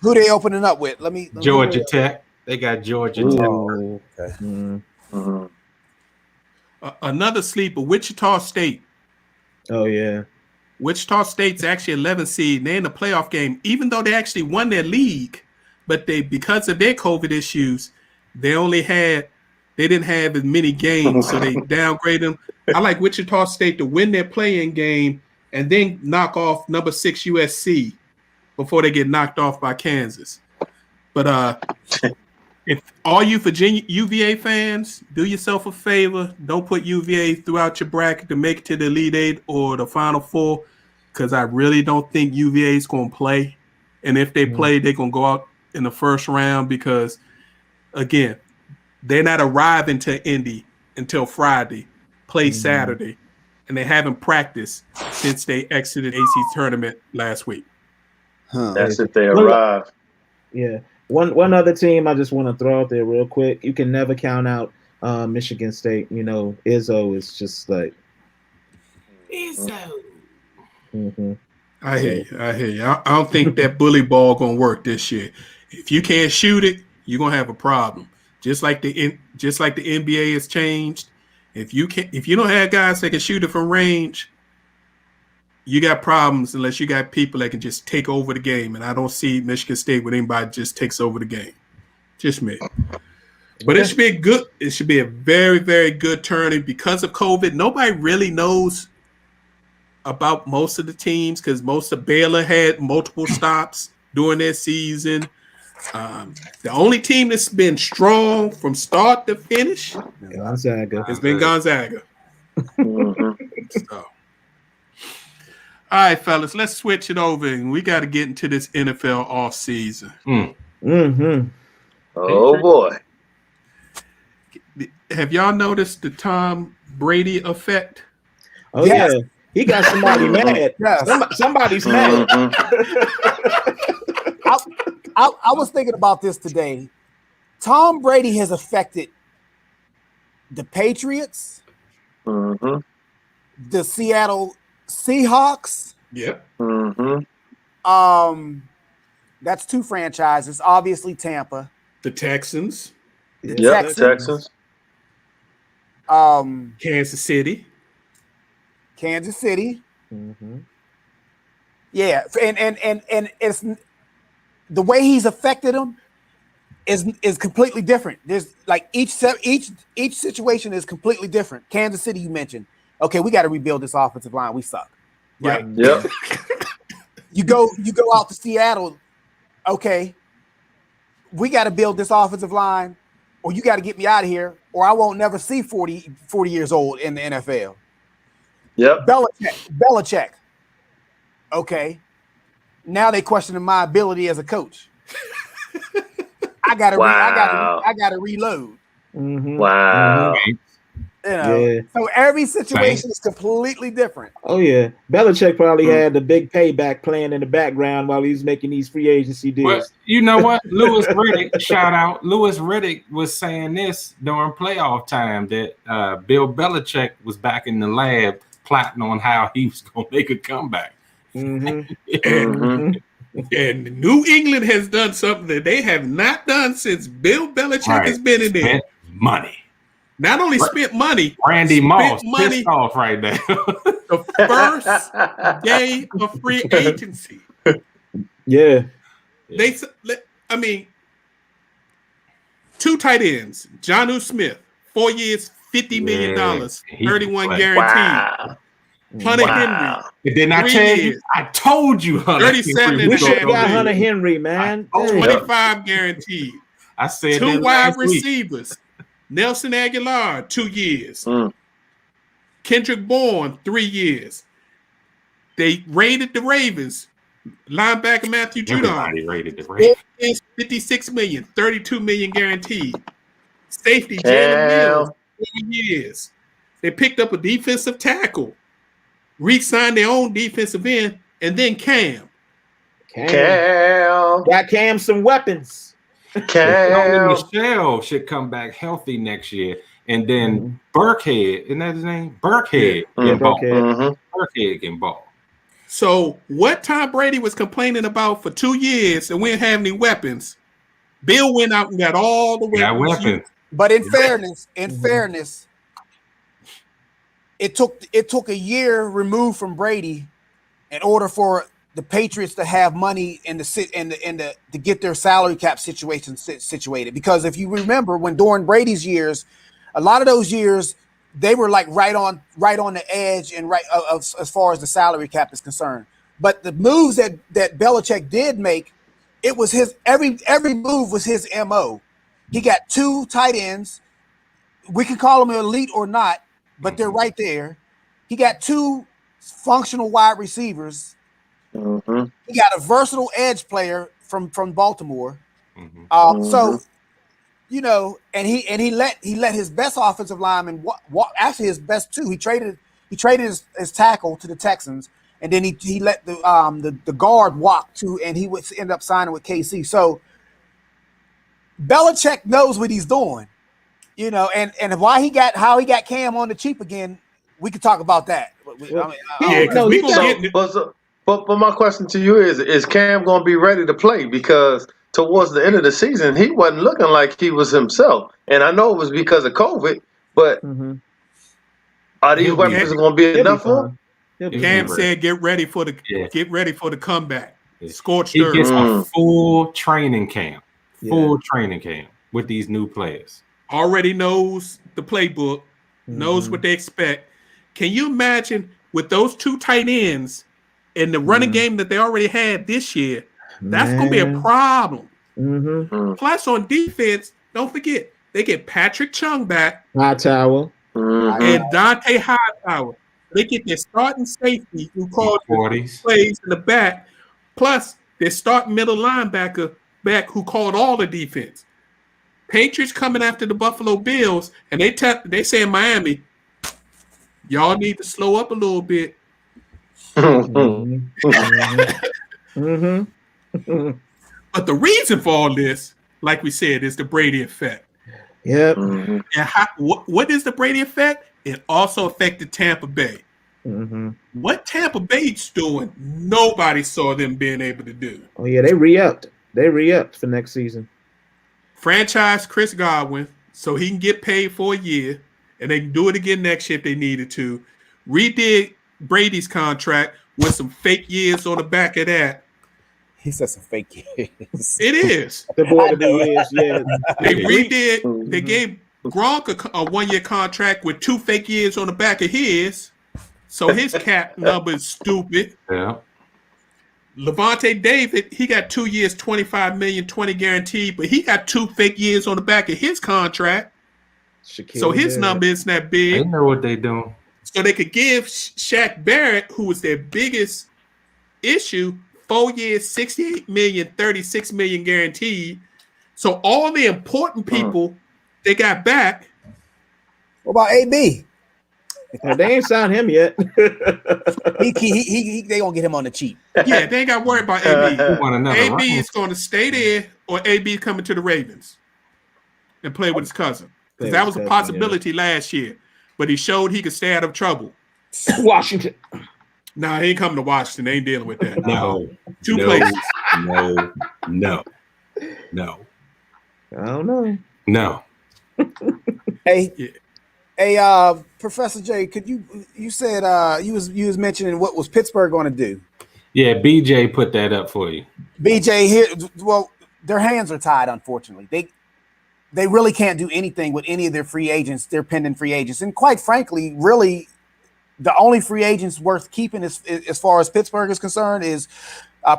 Who they opening up with? Let me Georgia Tech. They got Georgia Tech. Okay. Another sleeper, Wichita State. Oh yeah. Wichita State's actually 11th seed. They're in the playoff game, even though they actually won their league, but because of their COVID issues, they didn't have as many games, so they downgraded them. I like Wichita State to win their play-in game and then knock off number 6 USC before they get knocked off by Kansas. But if all you Virginia UVA fans, do yourself a favor. Don't put UVA throughout your bracket to make it to the Elite Eight or the Final Four, because I really don't think UVA is going to play. And if they play, they're going to go out in the first round because, again, they're not arriving to Indy until Friday, play Saturday, and they haven't practiced since they exited AC tournament last week. That's if they arrive. Yeah. One other team I just want to throw out there real quick. You can never count out Michigan State. Izzo is just like Izzo. I hear you. I don't think that bully ball gonna work this year. If you can't shoot it, you're gonna have a problem. Just like the NBA has changed. If you don't have guys that can shoot it from range, you got problems unless you got people that can just take over the game. And I don't see Michigan State with anybody just takes over the game. Just me. But it should be a very, very good tournament because of COVID. Nobody really knows about most of the teams because most of Baylor had multiple stops during their season. The only team that's been strong from start to finish has been Gonzaga. So. All right, fellas, let's switch it over, and we got to get into this NFL off season. Oh boy! Have y'all noticed the Tom Brady effect? Oh yeah, he got somebody mad. Yes. Somebody's mad. I was thinking about this today. Tom Brady has affected the Patriots, the Seattle Seahawks. Yep. That's 2 franchises. Obviously, Tampa. The Texans. The Texans. Kansas City. Yeah, and it's the way he's affected them is completely different. There's like each situation is completely different. Kansas City, you mentioned. Okay, we got to rebuild this offensive line. We suck. Right? Yep. You go out to Seattle. Okay, we got to build this offensive line, or you got to get me out of here, or I won't never see 40 years old in the NFL. Yep. Belichick. Okay. Now they questioning my ability as a coach. I gotta reload. Mm-hmm. Wow. You know, Yeah. so every situation is completely different. Oh yeah, Belichick probably had the big payback playing in the background while he was making these free agency But deals. you know what? Lewis Riddick, shout out. Lewis Riddick was saying this during playoff time that Bill Belichick was back in the lab plotting on how he was going to make a comeback. Mm-hmm. And New England has done something that they have not done since Bill Belichick has been in there. Spent money. Not only spent money, Randy Moss money pissed off right now. the first day of free agency. Yeah. I mean, 2 tight ends, Jonnu Smith, 4 years, $50 million, 31 guaranteed. Wow. Hunter Henry. Didn't I tell you? I told you Hunter 37 Henry. We should have got believe. Hunter Henry, man. 25 guaranteed. I said 2 that wide last week. receivers. Nelson Aguilar, 2 years. Kendrick Bourne, 3 years. They raided the Ravens. Linebacker Matthew Judon. Everybody rated the Ravens. 56 million, 32 million guaranteed. Safety Jalen Mills, 4 years. They picked up a defensive tackle, re-signed their own defensive end, and then Cam. Got Cam some weapons. Cam. Michelle should come back healthy next year. And then Burkhead, isn't that his name? Burkhead can ball. Burkhead can ball. So what Tom Brady was complaining about for 2 years and we didn't have any weapons, Bill went out and got all the weapons. But in fairness, it took a year removed from Brady in order for the Patriots to have money to get their salary cap situation situated. Because if you remember, when during Brady's years, a lot of those years they were like right on the edge and as far as the salary cap is concerned. But the moves that Belichick did make, it was his every move was his MO. He got 2 tight ends. We can call them elite or not, but they're right there. He got 2 functional wide receivers. He got a versatile edge player from Baltimore. So, you know, and he let his best offensive lineman walk. Actually, his best 2. He traded his tackle to the Texans, and then he let the guard walk too, and he would end up signing with KC. So Belichick knows what he's doing, you know, and how he got Cam on the cheap again. We could talk about that. But my question to you is Cam going to be ready to play? Because towards the end of the season, he wasn't looking like he was himself. And I know it was because of COVID, but are these weapons going to be enough for him? Cam said, "Get ready for the comeback." Scorched He earth. gets a full training camp. Full training camp with these new players. Already knows the playbook, knows what they expect. Can you imagine with those 2 tight ends and the running game that they already had this year? That's going to be a problem. Plus, on defense, don't forget, they get Patrick Chung back. Hightower. And Dante Hightower. They get their starting safety who calls plays in the back. Plus, their starting middle linebacker back who called all the defense. Patriots coming after the Buffalo Bills, and they say in Miami, y'all need to slow up a little bit. But the reason for all this, like we said, is the Brady effect. Yep. And what is the Brady effect? It also affected Tampa Bay. What Tampa Bay's doing, nobody saw them being able to do. Oh yeah, they re-upped. They re-upped for next season. Franchise Chris Godwin so he can get paid for a year, and they can do it again next year if they needed to. Redid Brady's contract with some fake years on the back of that. He said some fake years. It is. The boy of the years, yeah. They redid. They gave Gronk a 1-year contract with 2 fake years on the back of his, so his cap number is stupid. Yeah. Levante David, he got 2 years, $25 million, 20 guaranteed, but he got 2 fake years on the back of his contract. So his number isn't that big. They know what they doing. So they could give Shaq Barrett, who was their biggest issue 4 years, 68 million, 36 million guaranteed. So all the important people they got back. What about AB? They ain't signed him yet. They gonna get him on the cheap. Yeah, they ain't got to worry about AB. You want another AB ring? is going to stay there, or AB is coming to the Ravens and play with his cousin. Because that was a possibility last year, but he showed he could stay out of trouble. Washington. Nah, he ain't coming to Washington. They ain't dealing with that. No. Two places. No. I don't know. No. Hey, Yeah. hey, Professor J, could you said you was mentioning what was Pittsburgh going to do? Yeah, BJ put that up for you. BJ here. Well, their hands are tied. Unfortunately, they really can't do anything with any of their free agents, their pending free agents, and quite frankly, really, the only free agents worth keeping as far as Pittsburgh is concerned is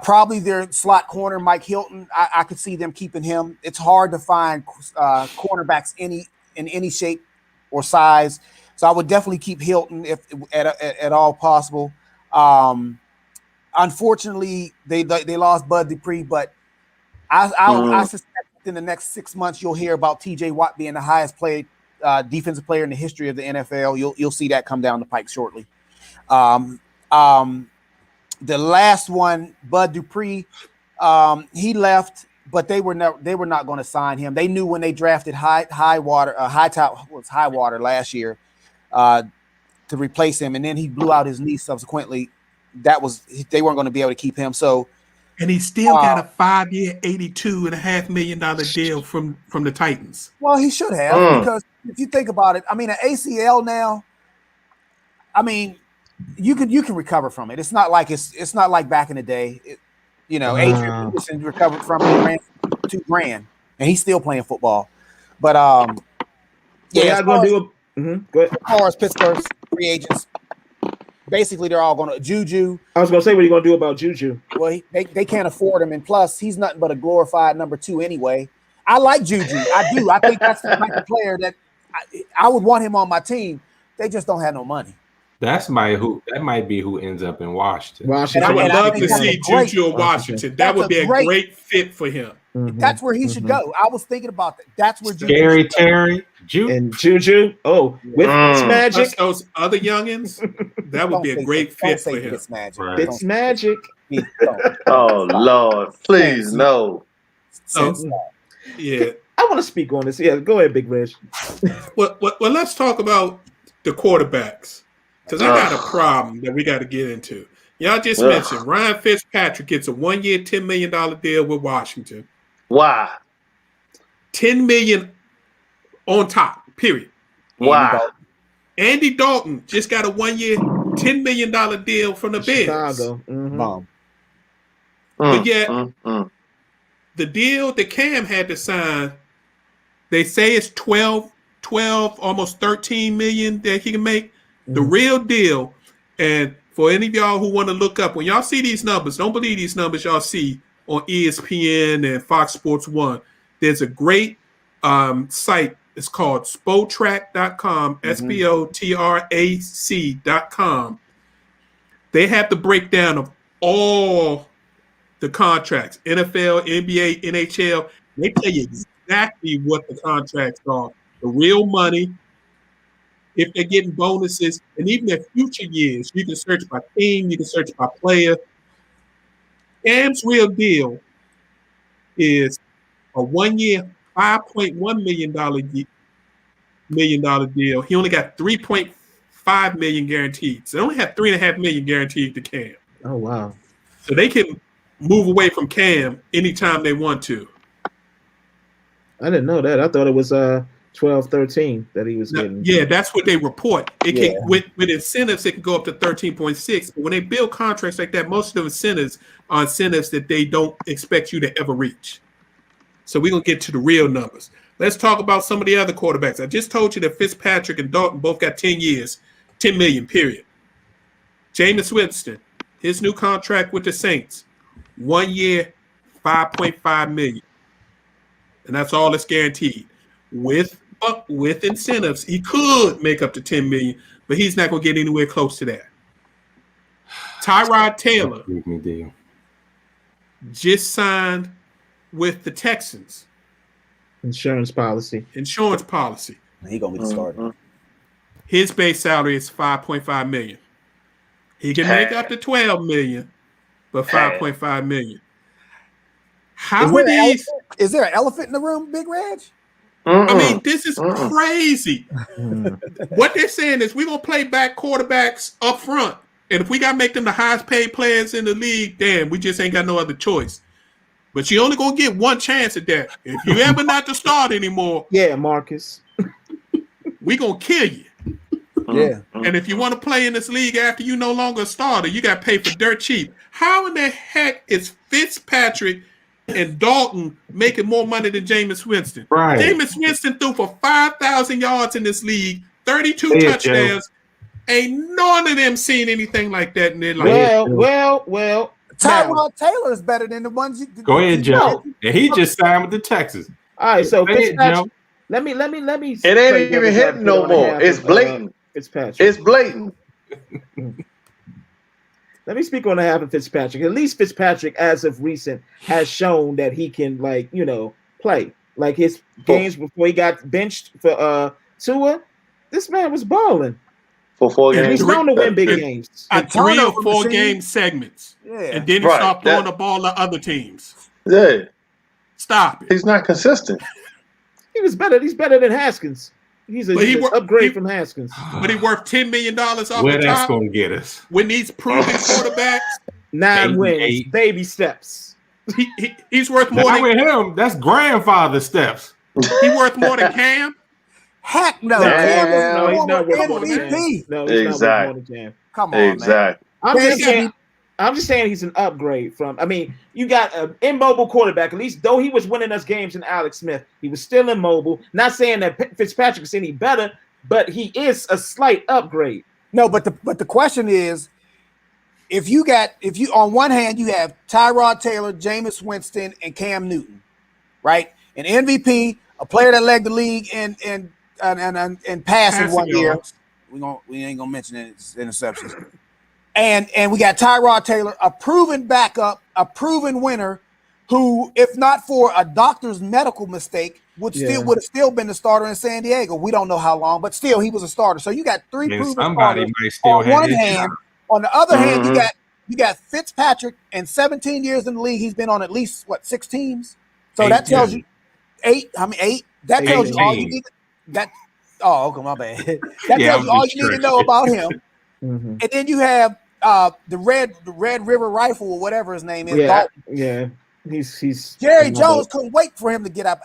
probably their slot corner, Mike Hilton. I could see them keeping him. It's hard to find cornerbacks in any shape or size, so I would definitely keep Hilton if at all possible. Unfortunately, they lost Bud Dupree, but I suspect in the next 6 months you'll hear about T.J. Watt being the highest paid defensive player in the history of the NFL. You'll see that come down the pike shortly. The last one, Bud Dupree, he left, but they were not going to sign him. They knew when they drafted Highwater last year to replace him, and then he blew out his knee subsequently. They weren't going to be able to keep him. So, and he still got a 5-year, $82.5 million deal from the Titans. Well, he should have, because if you think about it, I mean, an ACL now, I mean, you can recover from it. It's not like back in the day. Adrian Peterson recovered from it and ran $2,000, and he's still playing football. But yeah, go ahead. As far as Pittsburgh's free agents, basically they're all going to Juju. I was going to say, what are you going to do about Juju? Well, they can't afford him, and plus he's nothing but a glorified number 2 anyway. I like Juju. I do. I think that's the type of player that I would want him on my team. They just don't have no money. That might be who ends up in Washington. I would love to see Juju in Washington. That would be a great fit for him. That's where he should go. I was thinking about that. That's where Scary Terry, Juju. Oh, with Fitzmagic. Those other youngins, that would be a great fit for him. Fitzmagic. Oh Lord, please no. Yeah. I want to speak on this. Yeah, go ahead, Big Reg. Well, let's talk about the quarterbacks, because I got a problem that we got to get into. Y'all just mentioned Ryan Fitzpatrick gets a 1-year, $10 million deal with Washington. Why? $10 million on top. Period. Why? Andy Dalton just got a 1-year, $10 million deal from the Bears. Chicago. But yet, the deal that Cam had to sign, they say it's 12, almost 13 million that he can make. The real deal, and for any of y'all who want to look up, when y'all see these numbers, don't believe these numbers y'all see on ESPN and Fox Sports 1. There's a great site. It's called Spotrac.com, SPOTRAC.com. They have the breakdown of all the contracts, NFL, NBA, NHL. They tell you exactly what the contracts are, the real money, if they're getting bonuses, and even their future years. You can search by team, you can search by player. Cam's real deal is a 1-year, $5.1 million deal. He only got $3.5 million guaranteed. So they only have $3.5 million guaranteed to Cam. Oh wow! So they can move away from Cam anytime they want to. I didn't know that. I thought it was 12, 13 that he was getting. Yeah, that's what they report. It can with incentives, it can go up to 13.6. But when they build contracts like that, most of the incentives are incentives that they don't expect you to ever reach. So we're gonna get to the real numbers. Let's talk about some of the other quarterbacks. I just told you that Fitzpatrick and Dalton both got 10 years, $10 million, period. Jameis Winston, his new contract with the Saints, 1 year, $5.5 million. And that's all that's guaranteed. With incentives, he could make up to $10 million, but he's not going to get anywhere close to that. Tyrod Taylor Deal. just signed with the Texans. Insurance policy. He gonna be the starter. His base salary is $5.5 million. He can make up to $12 million, but $5.5 million. How are these? Is there an elephant in the room, Big Reg? I mean, this is crazy. What they're saying is we're going to play back quarterbacks up front. And if we got to make them the highest paid players in the league, damn, we just ain't got no other choice. But you only going to get one chance at that. If you ever not to start anymore, yeah, Marcus, we going to kill you. Yeah. And if you want to play in this league after you no longer a starter, you got to pay for dirt cheap. How in the heck is Fitzpatrick and Dalton making more money than Jameis Winston? Right. Jameis Winston threw for 5,000 yards in this league, 32 touchdowns. Ain't none of them seen anything like that in their life. Well. Tyrod Taylor is better than the ones you. Go ahead, Joe. And he just signed with the Texans. All right, so Fitzpatrick, let me. It ain't even hitting no more. It's blatant. Fitzpatrick. It's blatant. Let me speak on the half of Fitzpatrick. At least Fitzpatrick, as of recent, has shown that he can, play. Like his games before he got benched for Tua, this man was balling. For 4 games. He's known to win big games. 3 or 4 game segments. Yeah. And then he stopped throwing the ball to other teams. Yeah. Stop it. He's not consistent. He was better. He's better than Haskins. He's an upgrade from Haskins. But he worth $10 million off where the that's top. going to get us. When these proven quarterbacks, 9 wins, baby steps. He's worth more than with him. That's grandfather steps. He worth more than Cam. Heck no. No, he's not worth more than Cam. MVP. No, he's not worth more than Cam. Come on, Exactly. man. I'm just saying he's an upgrade from. I mean, you got an immobile quarterback. At least though he was winning us games in Alex Smith, he was still immobile. Not saying that Fitzpatrick is any better, but he is a slight upgrade. No, but the question is, if you on one hand you have Tyrod Taylor, Jameis Winston, and Cam Newton, right? An MVP, a player that led the league in passing 1 year. We ain't gonna mention his interceptions. And we got Tyrod Taylor, a proven backup, a proven winner, who, if not for a doctor's medical mistake, would have still been the starter in San Diego. We don't know how long, but still he was a starter. So you got 3 proven starters on one hand. On the other hand, you got Fitzpatrick, and 17 years in the league, he's been on at least 6 teams. So that tells you 8. How many 8? That tells you all you need. Oh, okay, my bad. That tells you all you need to know about him. And then you have the Red River Rifle or whatever his name is. Yeah. He's Jerry Jones couldn't wait for him to get up.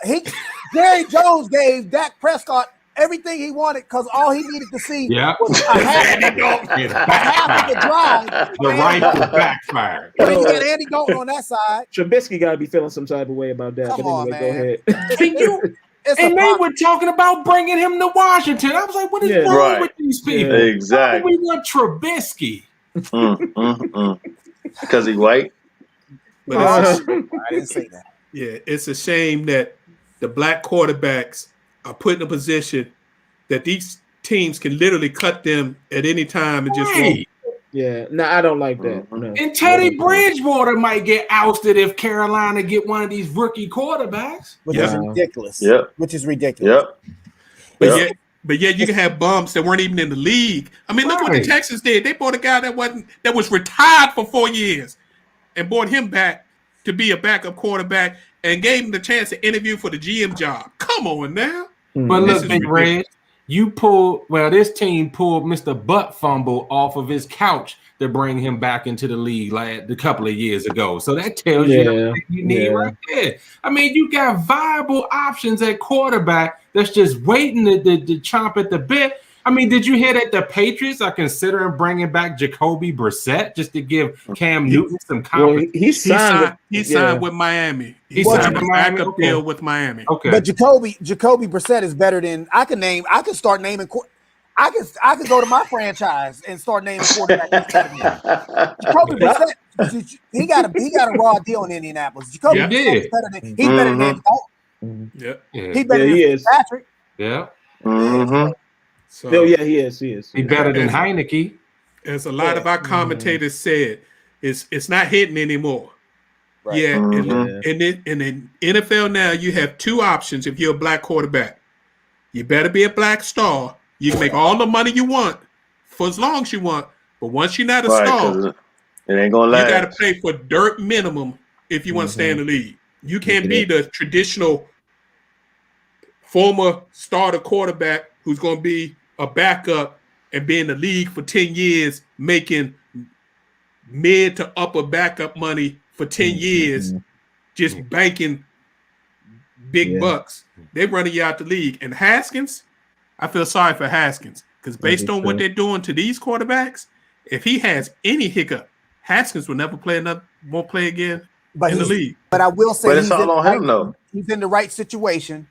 Jerry Jones gave Dak Prescott everything he wanted because all he needed to see was a half of the drive. The rifle backfired. And then you got Andy Dalton on that side. Trubisky got to be feeling some type of way about that. Come on, man. Go ahead. And they were talking about bringing him to Washington. I was like, what is wrong with these people? Exactly. We want Trubisky. Because he's white? But I didn't say that. Yeah, it's a shame that the black quarterbacks are put in a position that these teams can literally cut them at any time and just won't. Yeah, no, I don't like that. No. And Teddy Bridgewater might get ousted if Carolina get one of these rookie quarterbacks. Which is ridiculous. Yep. Which is ridiculous. Yep. But yet you can have bums that weren't even in the league. I mean, look what the Texans did. They bought a guy that was retired for 4 years and brought him back to be a backup quarterback and gave him the chance to interview for the GM job. Come on now. But look, Big Red, this team pulled Mr. Butt Fumble off of his couch to bring him back into the league like a couple of years ago. So that tells you everything you need right there. I mean, you got viable options at quarterback that's just waiting to chomp at the bit. I mean, did you hear that the Patriots are considering bringing back Jacoby Brissett just to give Cam Newton some confidence? Well, he signed with Miami. He signed a backup deal with Miami. Okay. But Jacoby Brissett is better than I could start naming. I could go to my franchise and start naming quarterbacks. Jacoby Brissett, he got a raw deal in Indianapolis. Jacoby Brissett is better than he's better than Andy Dalton. He's better than Patrick. Yeah. Mm-hmm. So he is. He's better than Heineke. as a lot of our commentators said, it's not hitting anymore. Right. Yeah, Mhm. in the NFL now, you have two options if you're a black quarterback. You better be a black star. You can make all the money you want for as long as you want, but once you're not a Right, star, because it ain't gonna you got to last. play for dirt minimum if you want to stay in the league. You can't be it. the traditional former starter quarterback who's going to be a backup and be in the league for 10 years making mid to upper backup money for 10 years, just banking big bucks. They're running you out the league. And Haskins, I feel sorry for Haskins because based on what they're doing to these quarterbacks, if he has any hiccup, Haskins will never won't play again in the league. But I will say But it's all on him, though. he's in the right situation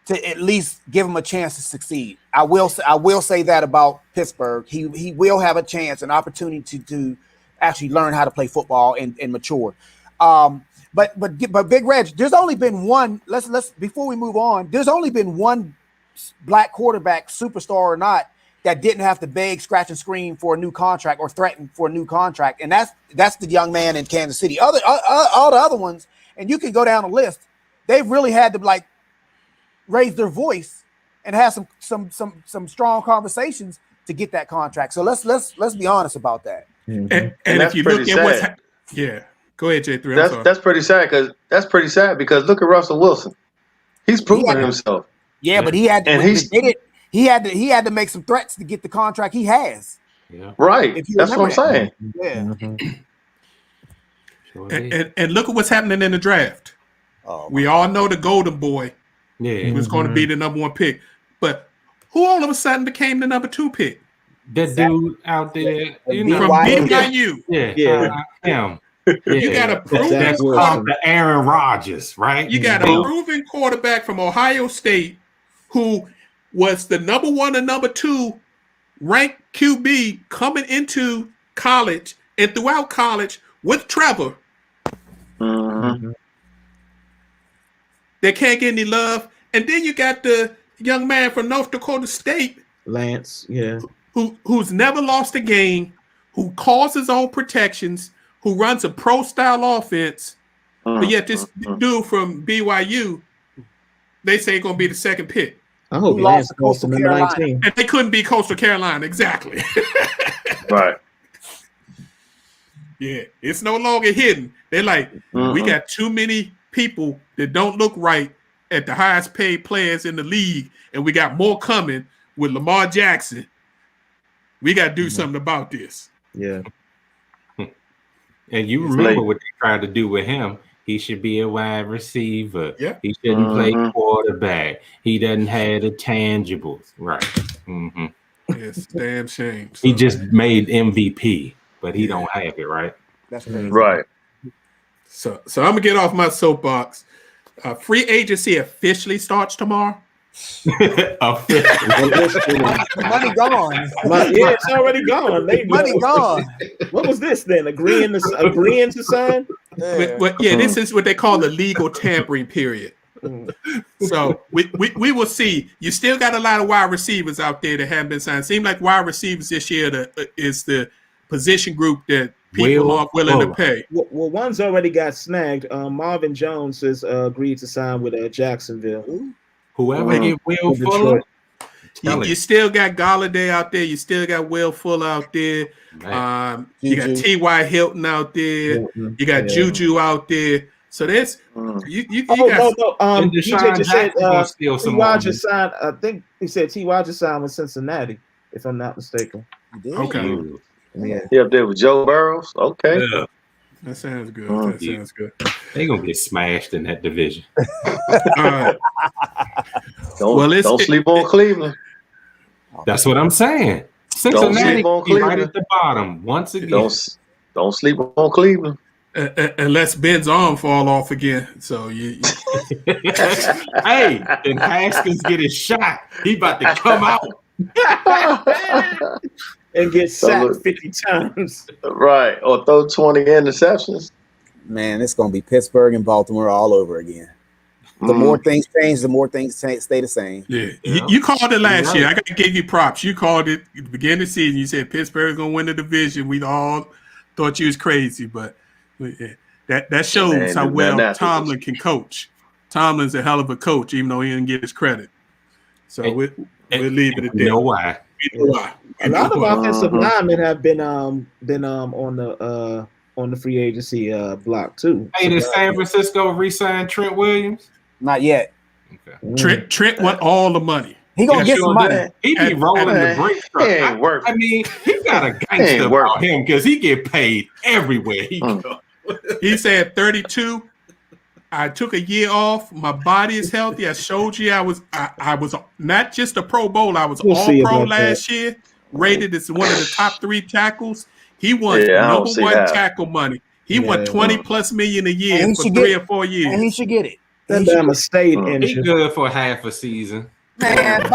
to at least give him a chance to succeed. I will say that about Pittsburgh. He will have a chance, an opportunity to actually learn how to play football and mature. But Big Reg, there's only been one. Let's before we move on. There's only been one black quarterback, superstar or not, that didn't have to beg, scratch, and scream for a new contract or threaten for a new contract, and that's the young man in Kansas City. All the other ones, and you can go down the list. They've really had to raise their voice and have some strong conversations to get that contract. So let's be honest about that. And if you look at what's go ahead, J3. That's pretty sad because look at Russell Wilson. He's proven himself. Yeah, but he had to make some threats to get the contract he has. Yeah. Right. That's what I'm saying. Yeah. And look at what's happening in the draft. We all know the golden boy was going to be the number 1 pick. But who all of a sudden became the number 2 pick? That dude out there, from BYU. Him. You got a proven the Aaron Rodgers, right? You got a proven quarterback from Ohio State who was the number 1 and number 2 ranked QB coming into college and throughout college with Trevor. Mm-hmm. They can't get any love. And then you got the young man from North Dakota State, Lance, who's never lost a game, who calls his own protections, who runs a pro-style offense. But yet this dude from BYU, they say going to be the 2nd pick. I hope Lance goes to number 19. And they couldn't be Coastal Carolina, exactly. Right. Yeah, it's no longer hidden. They're like, we got too many people that don't look right at the highest paid players in the league, and we got more coming with Lamar Jackson. We got to do something about this. Yeah. And you remember what they tried to do with him. He should be a wide receiver. Yeah. He shouldn't play quarterback. He doesn't have the tangibles. Right. Mm-hmm. It's a damn shame. He just made MVP, but he don't have it, right? That's crazy. Right. So I'm going to get off my soapbox. Free agency officially starts tomorrow. Money gone. It's already gone. Money gone. What was this then? Agreeing to sign? This is what they call the legal tampering period. So we will see. You still got a lot of wide receivers out there that haven't been signed. Seems like wide receivers this year is the position group that people are willing to pay. Well, one's already got snagged. Marvin Jones has agreed to sign with Jacksonville. Whoever get Will Fuller, you still got Galladay out there. You still got Will Fuller out there. You got T.Y. Hilton out there. You got Juju out there. So that's you got. No. DJ just said T.Y. just signed. I think he said T.Y. just signed with Cincinnati, if I'm not mistaken. Okay. Yeah, up there with Joe Burrows. Okay. Yeah. That sounds good. That sounds good. They're gonna get smashed in that division. All right. Don't sleep on Cleveland. That's what I'm saying. Cincinnati right at the bottom once again. Don't sleep on Cleveland. Unless Ben's arm fall off again. So you Hey, and Haskins get his shot. He about to come out. And get sacked 50 times. Right. Or throw 20 interceptions. Man, it's going to be Pittsburgh and Baltimore all over again. The more things change, the more things stay the same. Yeah, you called it last year. I got to give you props. You called it at the beginning of the season. You said Pittsburgh's going to win the division. We all thought you was crazy, but that shows how well Tomlin can coach. Tomlin's a hell of a coach, even though he didn't get his credit. So we'll leave it at that. You know why? A lot of offensive linemen have been on the free agency block too. Hey, did San Francisco re-sign Trent Williams? Not yet. Okay. Trent want all the money. He gonna get some money. He be rolling the bricks. I mean, he got a gangster about him because he get paid everywhere he goes. He said 32. I took a year off. My body is healthy. I showed you I was not just a Pro Bowl. I was all pro last year. Rated as one of the top 3 tackles. He won number 1 tackle money. He won $20+ million a year for 3 or 4 years. And he should get it. That damn stayed injured. He's good for half a season. Man,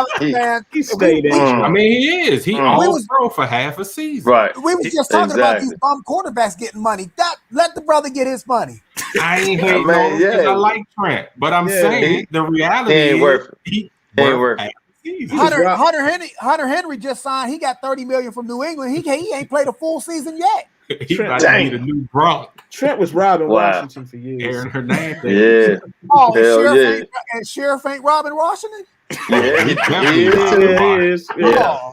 he stayed injured. I mean, he is. He all pro for half a season. Right. We was just talking about these bum quarterbacks getting money. Let the brother get his money. I ain't hating on him because I like Trent, but I'm saying the reality is he ain't worth it. Hunter Henry just signed. He got $30 million from New England. He ain't played a full season yet. He about to be the new Gronk. Trent was robbing Washington for years. Aaron Hernandez. Yeah. Oh, Sheriff ain't robbing Washington? Yeah, he is.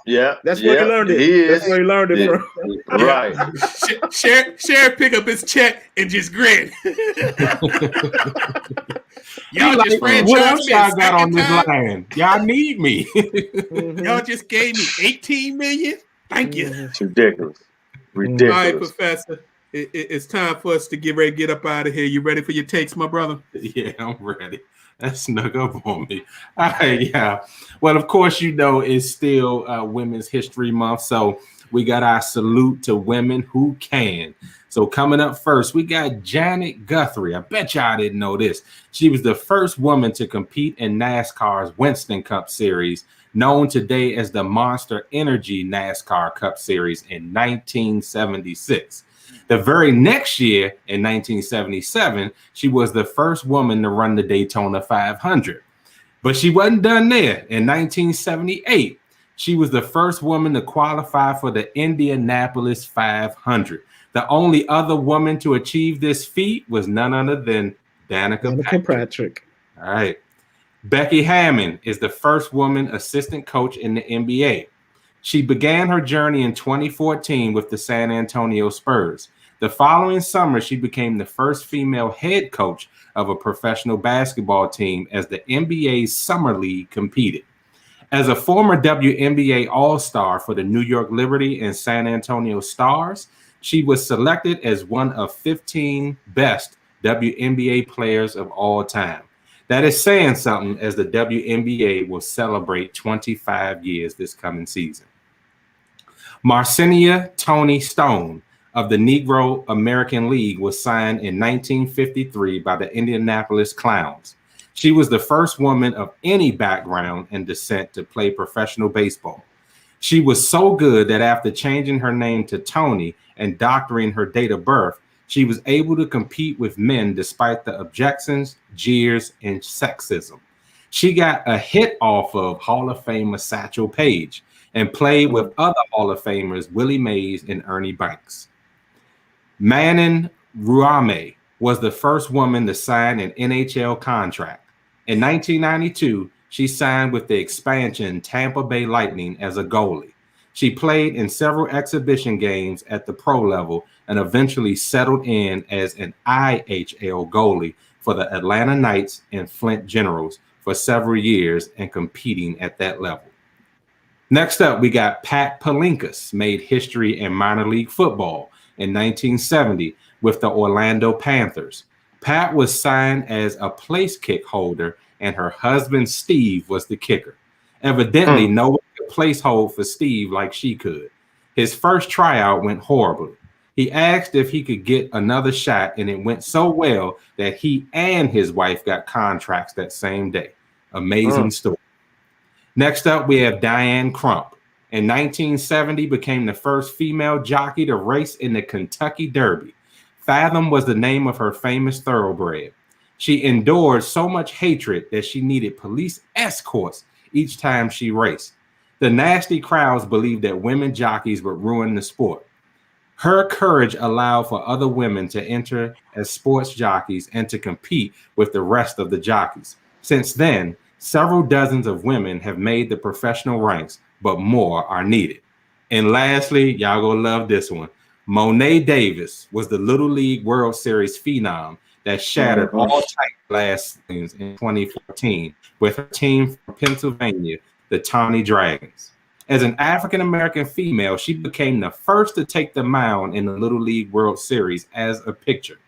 Yeah. That's where he learned it. That's where he learned it from. Right. Sheriff pick up his check and just grin. Y'all just what else I got on this line? Y'all need me. Y'all just gave me $18 million. Thank you. It's ridiculous. All right, Professor. It's time for us to get ready to get up out of here. You ready for your takes, my brother? Yeah, I'm ready. That snuck up on me. All right, yeah. Well, of course, it's still Women's History Month, so we got our salute to women who can. So coming up first, we got Janet Guthrie. I bet y'all didn't know this. She was the first woman to compete in NASCAR's Winston Cup Series, known today as the Monster Energy NASCAR Cup Series in 1976. The very next year, in 1977, she was the first woman to run the Daytona 500. But she wasn't done there. In 1978, she was the first woman to qualify for the Indianapolis 500. The only other woman to achieve this feat was none other than Danica Patrick. All right. Becky Hammon is the first woman assistant coach in the NBA. She began her journey in 2014 with the San Antonio Spurs. The following summer, she became the first female head coach of a professional basketball team as the NBA's Summer League competed. As a former WNBA All-Star for the New York Liberty and San Antonio Stars, she was selected as one of 15 best WNBA players of all time. That is saying something, as the WNBA will celebrate 25 years this coming season. Marcinia Tony Stone of the Negro American League was signed in 1953 by the Indianapolis Clowns. She was the first woman of any background and descent to play professional baseball. She was so good that after changing her name to Tony and doctoring her date of birth, she was able to compete with men despite the objections, jeers, and sexism. She got a hit off of Hall of Famer Satchel Paige and played with other Hall of Famers Willie Mays and Ernie Banks. Manon Ruame was the first woman to sign an NHL contract. In 1992, she signed with the expansion Tampa Bay Lightning as a goalie. She played in several exhibition games at the pro level and eventually settled in as an IHL goalie for the Atlanta Knights and Flint Generals for several years and competing at that level. Next up, we got Pat Palinkas, made history in minor league football in 1970 with the Orlando Panthers. Pat was signed as a place kick holder, and her husband, Steve, was the kicker. Evidently, no one could place hold for Steve like she could. His first tryout went horribly. He asked if he could get another shot, and it went so well that he and his wife got contracts that same day. Amazing story. Next up, we have Diane Crump. In 1970, became the first female jockey to race in the Kentucky Derby. Fathom was the name of her famous thoroughbred. She endured so much hatred that she needed police escorts each time she raced. The nasty crowds believed that women jockeys would ruin the sport. Her courage allowed for other women to enter as sports jockeys and to compete with the rest of the jockeys. Since then, several dozens of women have made the professional ranks, but more are needed. And lastly, y'all gonna love this one. Monet Davis was the Little League World Series phenom that shattered all type last seasons in 2014 with her team from Pennsylvania, the Tawny Dragons. As an African-American female, she became the first to take the mound in the Little League World Series as a pitcher.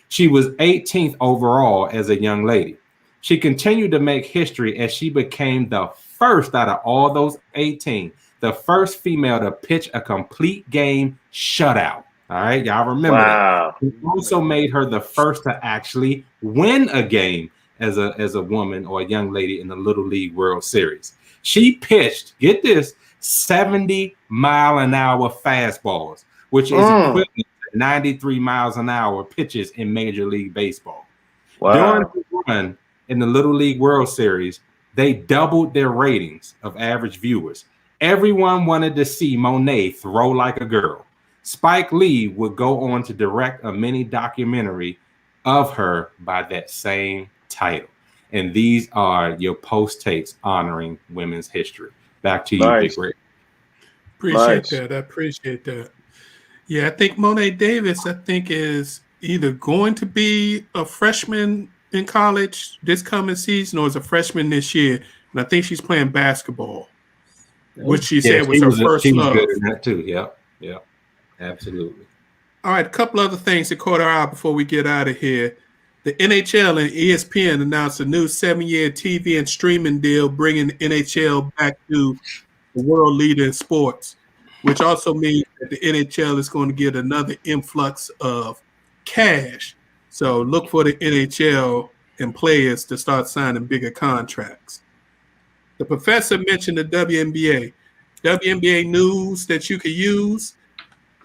She was 18th overall as a young lady. She continued to make history as she became the first out of all those 18, the first female to pitch a complete game shutout. All right, y'all remember that. It also made her the first to actually win a game as a woman or a young lady in the Little League World Series. She pitched, get this, 70-mile-an-hour fastballs, which is equivalent to 93 miles an hour pitches in Major League Baseball. During the run in the Little League World Series, they doubled their ratings of average viewers. Everyone wanted to see Monet throw like a girl. Spike Lee would go on to direct a mini documentary of her by that same title. And these are your post takes honoring women's history. Back to you, Big Rick. Appreciate that. I appreciate that. Yeah, I think Monet Davis, is either going to be a freshman in college this coming season or is a freshman this year. And I think she's playing basketball, which she said was her first love. She was good in that too. Yeah, absolutely. All right, a couple other things that caught our eye before we get out of here. The NHL and ESPN announced a new 7-year TV and streaming deal, bringing the NHL back to the world leader in sports, which also means that the NHL is going to get another influx of cash. So look for the NHL and players to start signing bigger contracts. The professor mentioned the WNBA. WNBA news that you could use.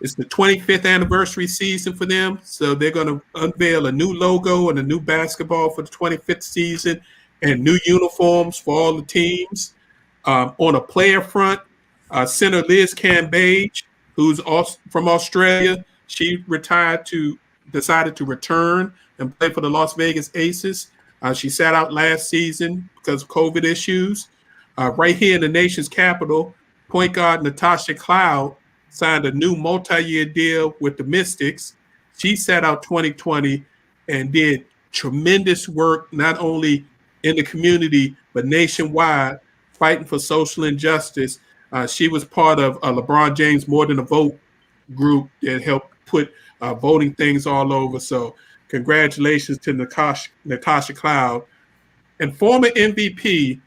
It's the 25th anniversary season for them, so they're going to unveil a new logo and a new basketball for the 25th season and new uniforms for all the teams. On a player front, center Liz Cambage, who's from Australia, she decided to return and play for the Las Vegas Aces. She sat out last season because of COVID issues. Right here in the nation's capital, point guard Natasha Cloud signed a new multi-year deal with the Mystics. She sat out 2020 and did tremendous work, not only in the community, but nationwide, fighting for social injustice. She was part of LeBron James More Than a Vote group that helped put voting things all over. So congratulations to Natasha Cloud. And former MVP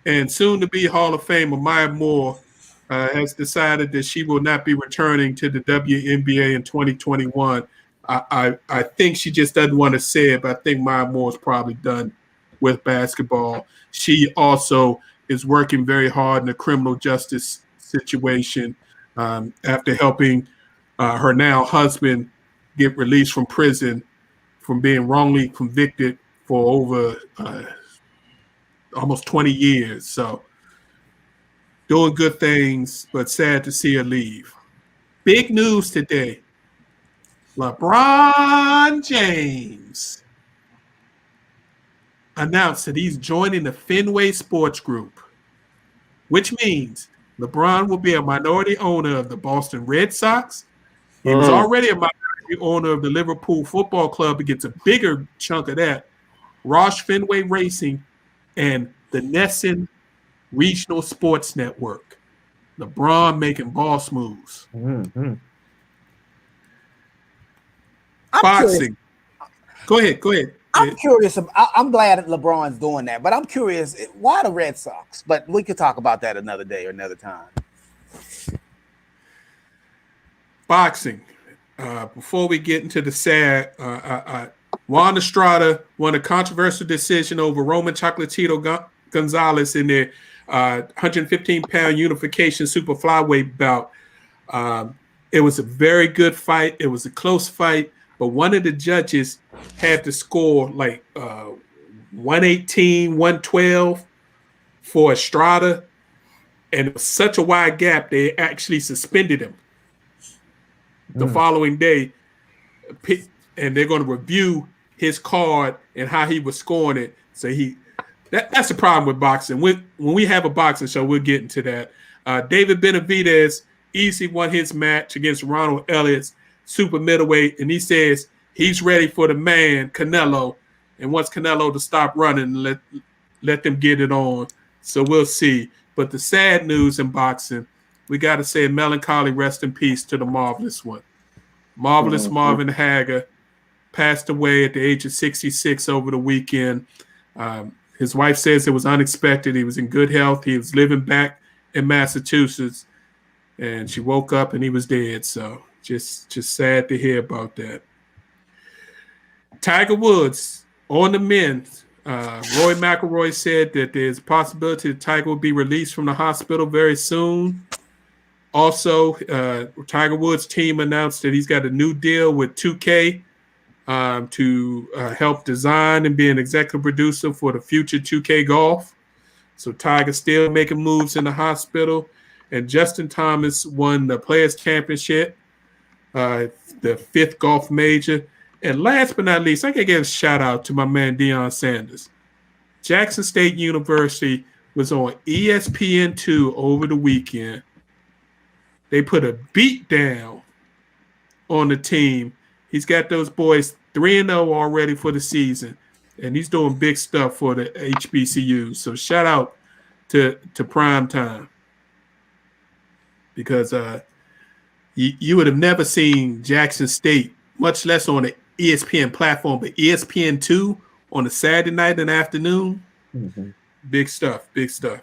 and soon-to-be Hall of Famer Maya Moore has decided that she will not be returning to the WNBA in 2021. I think she just doesn't want to say it, but I think Maya Moore is probably done with basketball. She also is working very hard in the criminal justice situation after helping her now husband get released from prison from being wrongly convicted for over almost 20 years. So doing good things, but sad to see her leave. Big news today. LeBron James announced that he's joining the Fenway Sports Group, which means LeBron will be a minority owner of the Boston Red Sox. He was already a minority owner of the Liverpool Football Club. He gets a bigger chunk of that. Roush Fenway Racing and the Nesson Regional Sports Network. LeBron making boss moves. Boxing. Go ahead. I'm curious. I'm glad that LeBron's doing that, but I'm curious, why the Red Sox? But we could talk about that another day or another time. Boxing. Before we get into the sad, Juan Estrada won a controversial decision over Roman Chocolatito Gonzalez in their 115-pound unification super flyweight bout. It was a very good fight. It was a close fight. but one of the judges had to score like 118, 112 for Estrada, and it was such a wide gap they actually suspended him the following day, and they're going to review his card and how he was scoring it. So that's the problem with boxing. When we have a boxing show, we'll get into that. David Benavidez easily won his match against Ronald Elliott's super middleweight, and he says he's ready for the man, Canelo, and wants Canelo to stop running and let them get it on. So we'll see. But the sad news in boxing, we got to say a melancholy rest in peace to the marvelous one. Marvelous Marvin Hagler passed away at the age of 66 over the weekend. His wife says it was unexpected. He was in good health. He was living back in Massachusetts, and she woke up and he was dead. So just sad to hear about that. Tiger Woods on the men's. Roy McIlroy said that there's a possibility that Tiger will be released from the hospital very soon. Also, Tiger Woods' team announced that he's got a new deal with 2K to help design and be an executive producer for the future 2K golf. So Tiger's still making moves in the hospital. And Justin Thomas won the Players' Championship, the 5th golf major. And last but not least, I got to give a shout out to my man Deion Sanders. Jackson State University was on ESPN2 over the weekend. They put a beat down on the team. He's got those boys 3-0 already for the season, and he's doing big stuff for the HBCUs. So shout out to Prime Time, because you would have never seen Jackson State, much less on the ESPN platform, but ESPN2 on a Saturday night and afternoon. Mm-hmm. Big stuff, big stuff.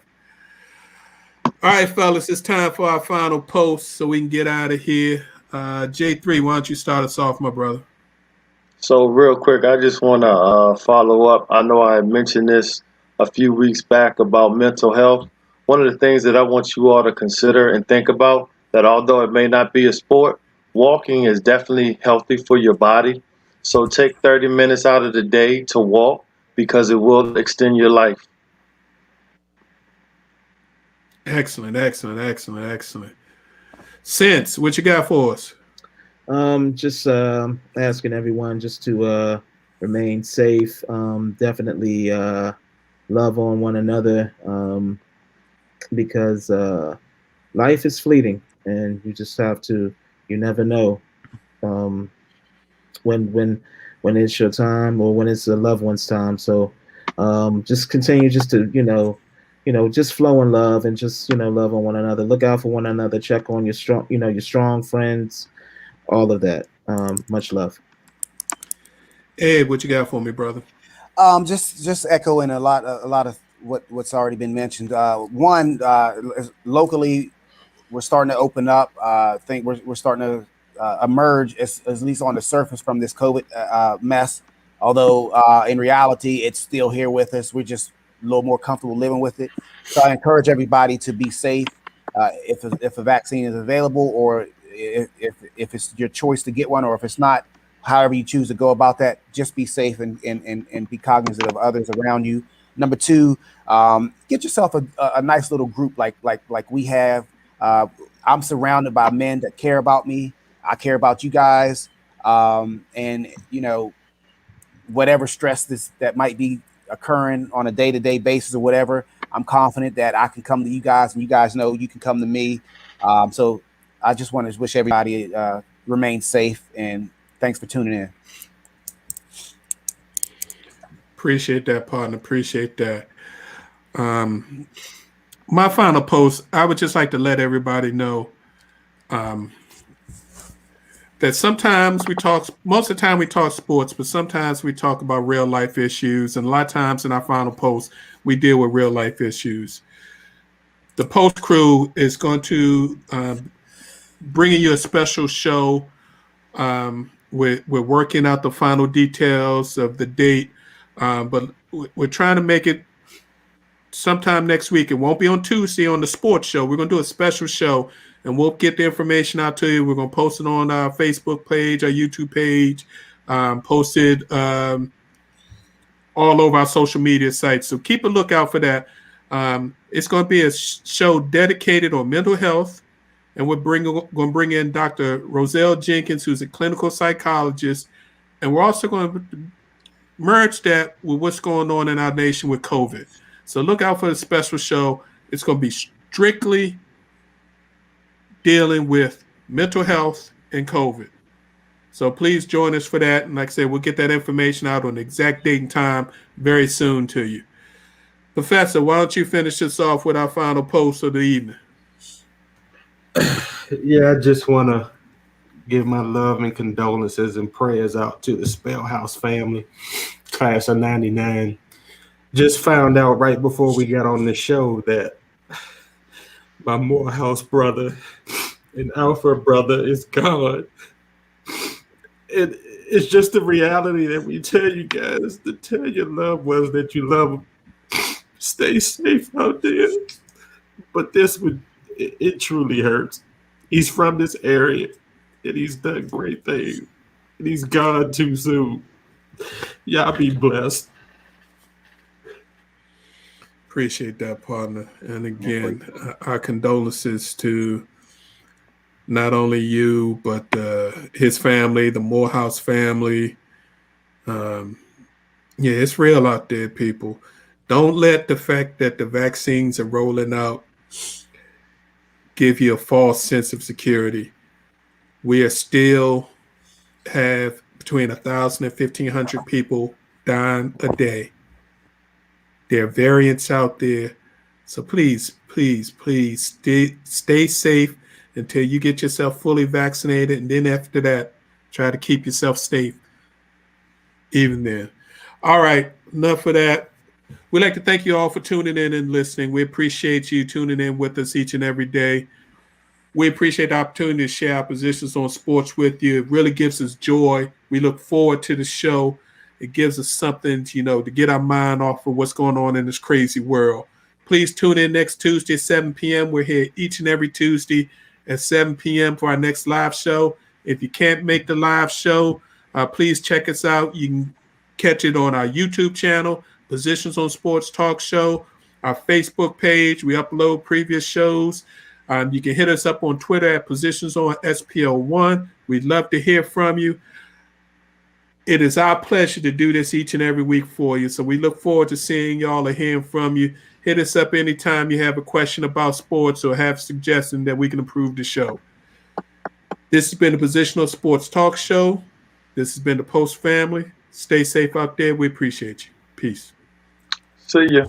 All right, fellas, it's time for our final post so we can get out of here. J3, why don't you start us off, my brother? So real quick, I just want to follow up. I know I had mentioned this a few weeks back about mental health. One of the things that I want you all to consider and think about, that although it may not be a sport, walking is definitely healthy for your body. So take 30 minutes out of the day to walk, because it will extend your life. Excellent. Sense, what you got for us? Just asking everyone just to remain safe. Definitely love on one another, because life is fleeting, and you just have to. You never know when it's your time or when it's a loved one's time. So just continue just to just flow in love, and just love on one another. Look out for one another. Check on your strong friends. All of that. Much love. Ed, what you got for me, brother? Just echoing a lot of what's already been mentioned. One, locally, we're starting to open up. I think we're starting to emerge, at least on the surface, from this COVID mess. Although in reality, it's still here with us. We're just a little more comfortable living with it. So I encourage everybody to be safe. If a vaccine is available, or if it's your choice to get one, or if it's not, however you choose to go about that, just be safe and be cognizant of others around you. Number two, get yourself a nice little group like we have. I'm surrounded by men that care about me. I care about you guys. And whatever stress that might be occurring on a day-to-day basis or whatever, I'm confident that I can come to you guys, and you guys know you can come to me. So I just want to wish everybody remain safe, and thanks for tuning in. Appreciate that, partner. Appreciate that. My final post, I would just like to let everybody know that sometimes most of the time we talk sports, but sometimes we talk about real life issues. And a lot of times in our final post, we deal with real life issues. The post crew is going to bring you a special show. We're working out the final details of the date, but we're trying to make it sometime next week. It won't be on Tuesday on the sports show. We're going to do a special show and we'll get the information out to you. We're going to post it on our Facebook page, our YouTube page, post it all over our social media sites. So keep a lookout for that. It's going to be a show dedicated on mental health, and we're going to bring in Dr. Roselle Jenkins, who's a clinical psychologist, and we're also going to merge that with what's going on in our nation with COVID. So look out for the special show. It's going to be strictly dealing with mental health and COVID. So please join us for that. And like I said, we'll get that information out on the exact date and time very soon to you. Professor, why don't you finish this off with our final post of the evening? Yeah, I just want to give my love and condolences and prayers out to the Spellhouse family, class of 99. Just found out right before we got on the show that my Morehouse brother and Alpha brother is gone. It's just the reality that we tell you guys, to tell your loved ones that you love them. Stay safe out there. But it truly hurts. He's from this area, and he's done great things. And he's gone too soon. Y'all be blessed. Appreciate that, partner. And again, our condolences to not only you, but his family, the Morehouse family. Yeah, it's real out there, people. Don't let the fact that the vaccines are rolling out give you a false sense of security. We are still have between 1,000 and 1,500 people dying a day. There are variants out there. So please, please, please stay safe until you get yourself fully vaccinated. And then after that, try to keep yourself safe even then. All right, enough of that. We'd like to thank you all for tuning in and listening. We appreciate you tuning in with us each and every day. We appreciate the opportunity to share our positions on sports with you. It really gives us joy. We look forward to the show. It gives us something, to get our mind off of what's going on in this crazy world. Please tune in next Tuesday at 7 p.m. We're here each and every Tuesday at 7 p.m. for our next live show. If you can't make the live show, please check us out. You can catch it on our YouTube channel, Positions on Sports Talk Show, our Facebook page. We upload previous shows. You can hit us up on Twitter at Positions on SPL1. We'd love to hear from you. It is our pleasure to do this each and every week for you. So we look forward to seeing y'all and hearing from you. Hit us up anytime you have a question about sports or have a suggestion that we can improve the show. This has been the Positional Sports Talk Show. This has been the Post family. Stay safe out there. We appreciate you. Peace. See ya.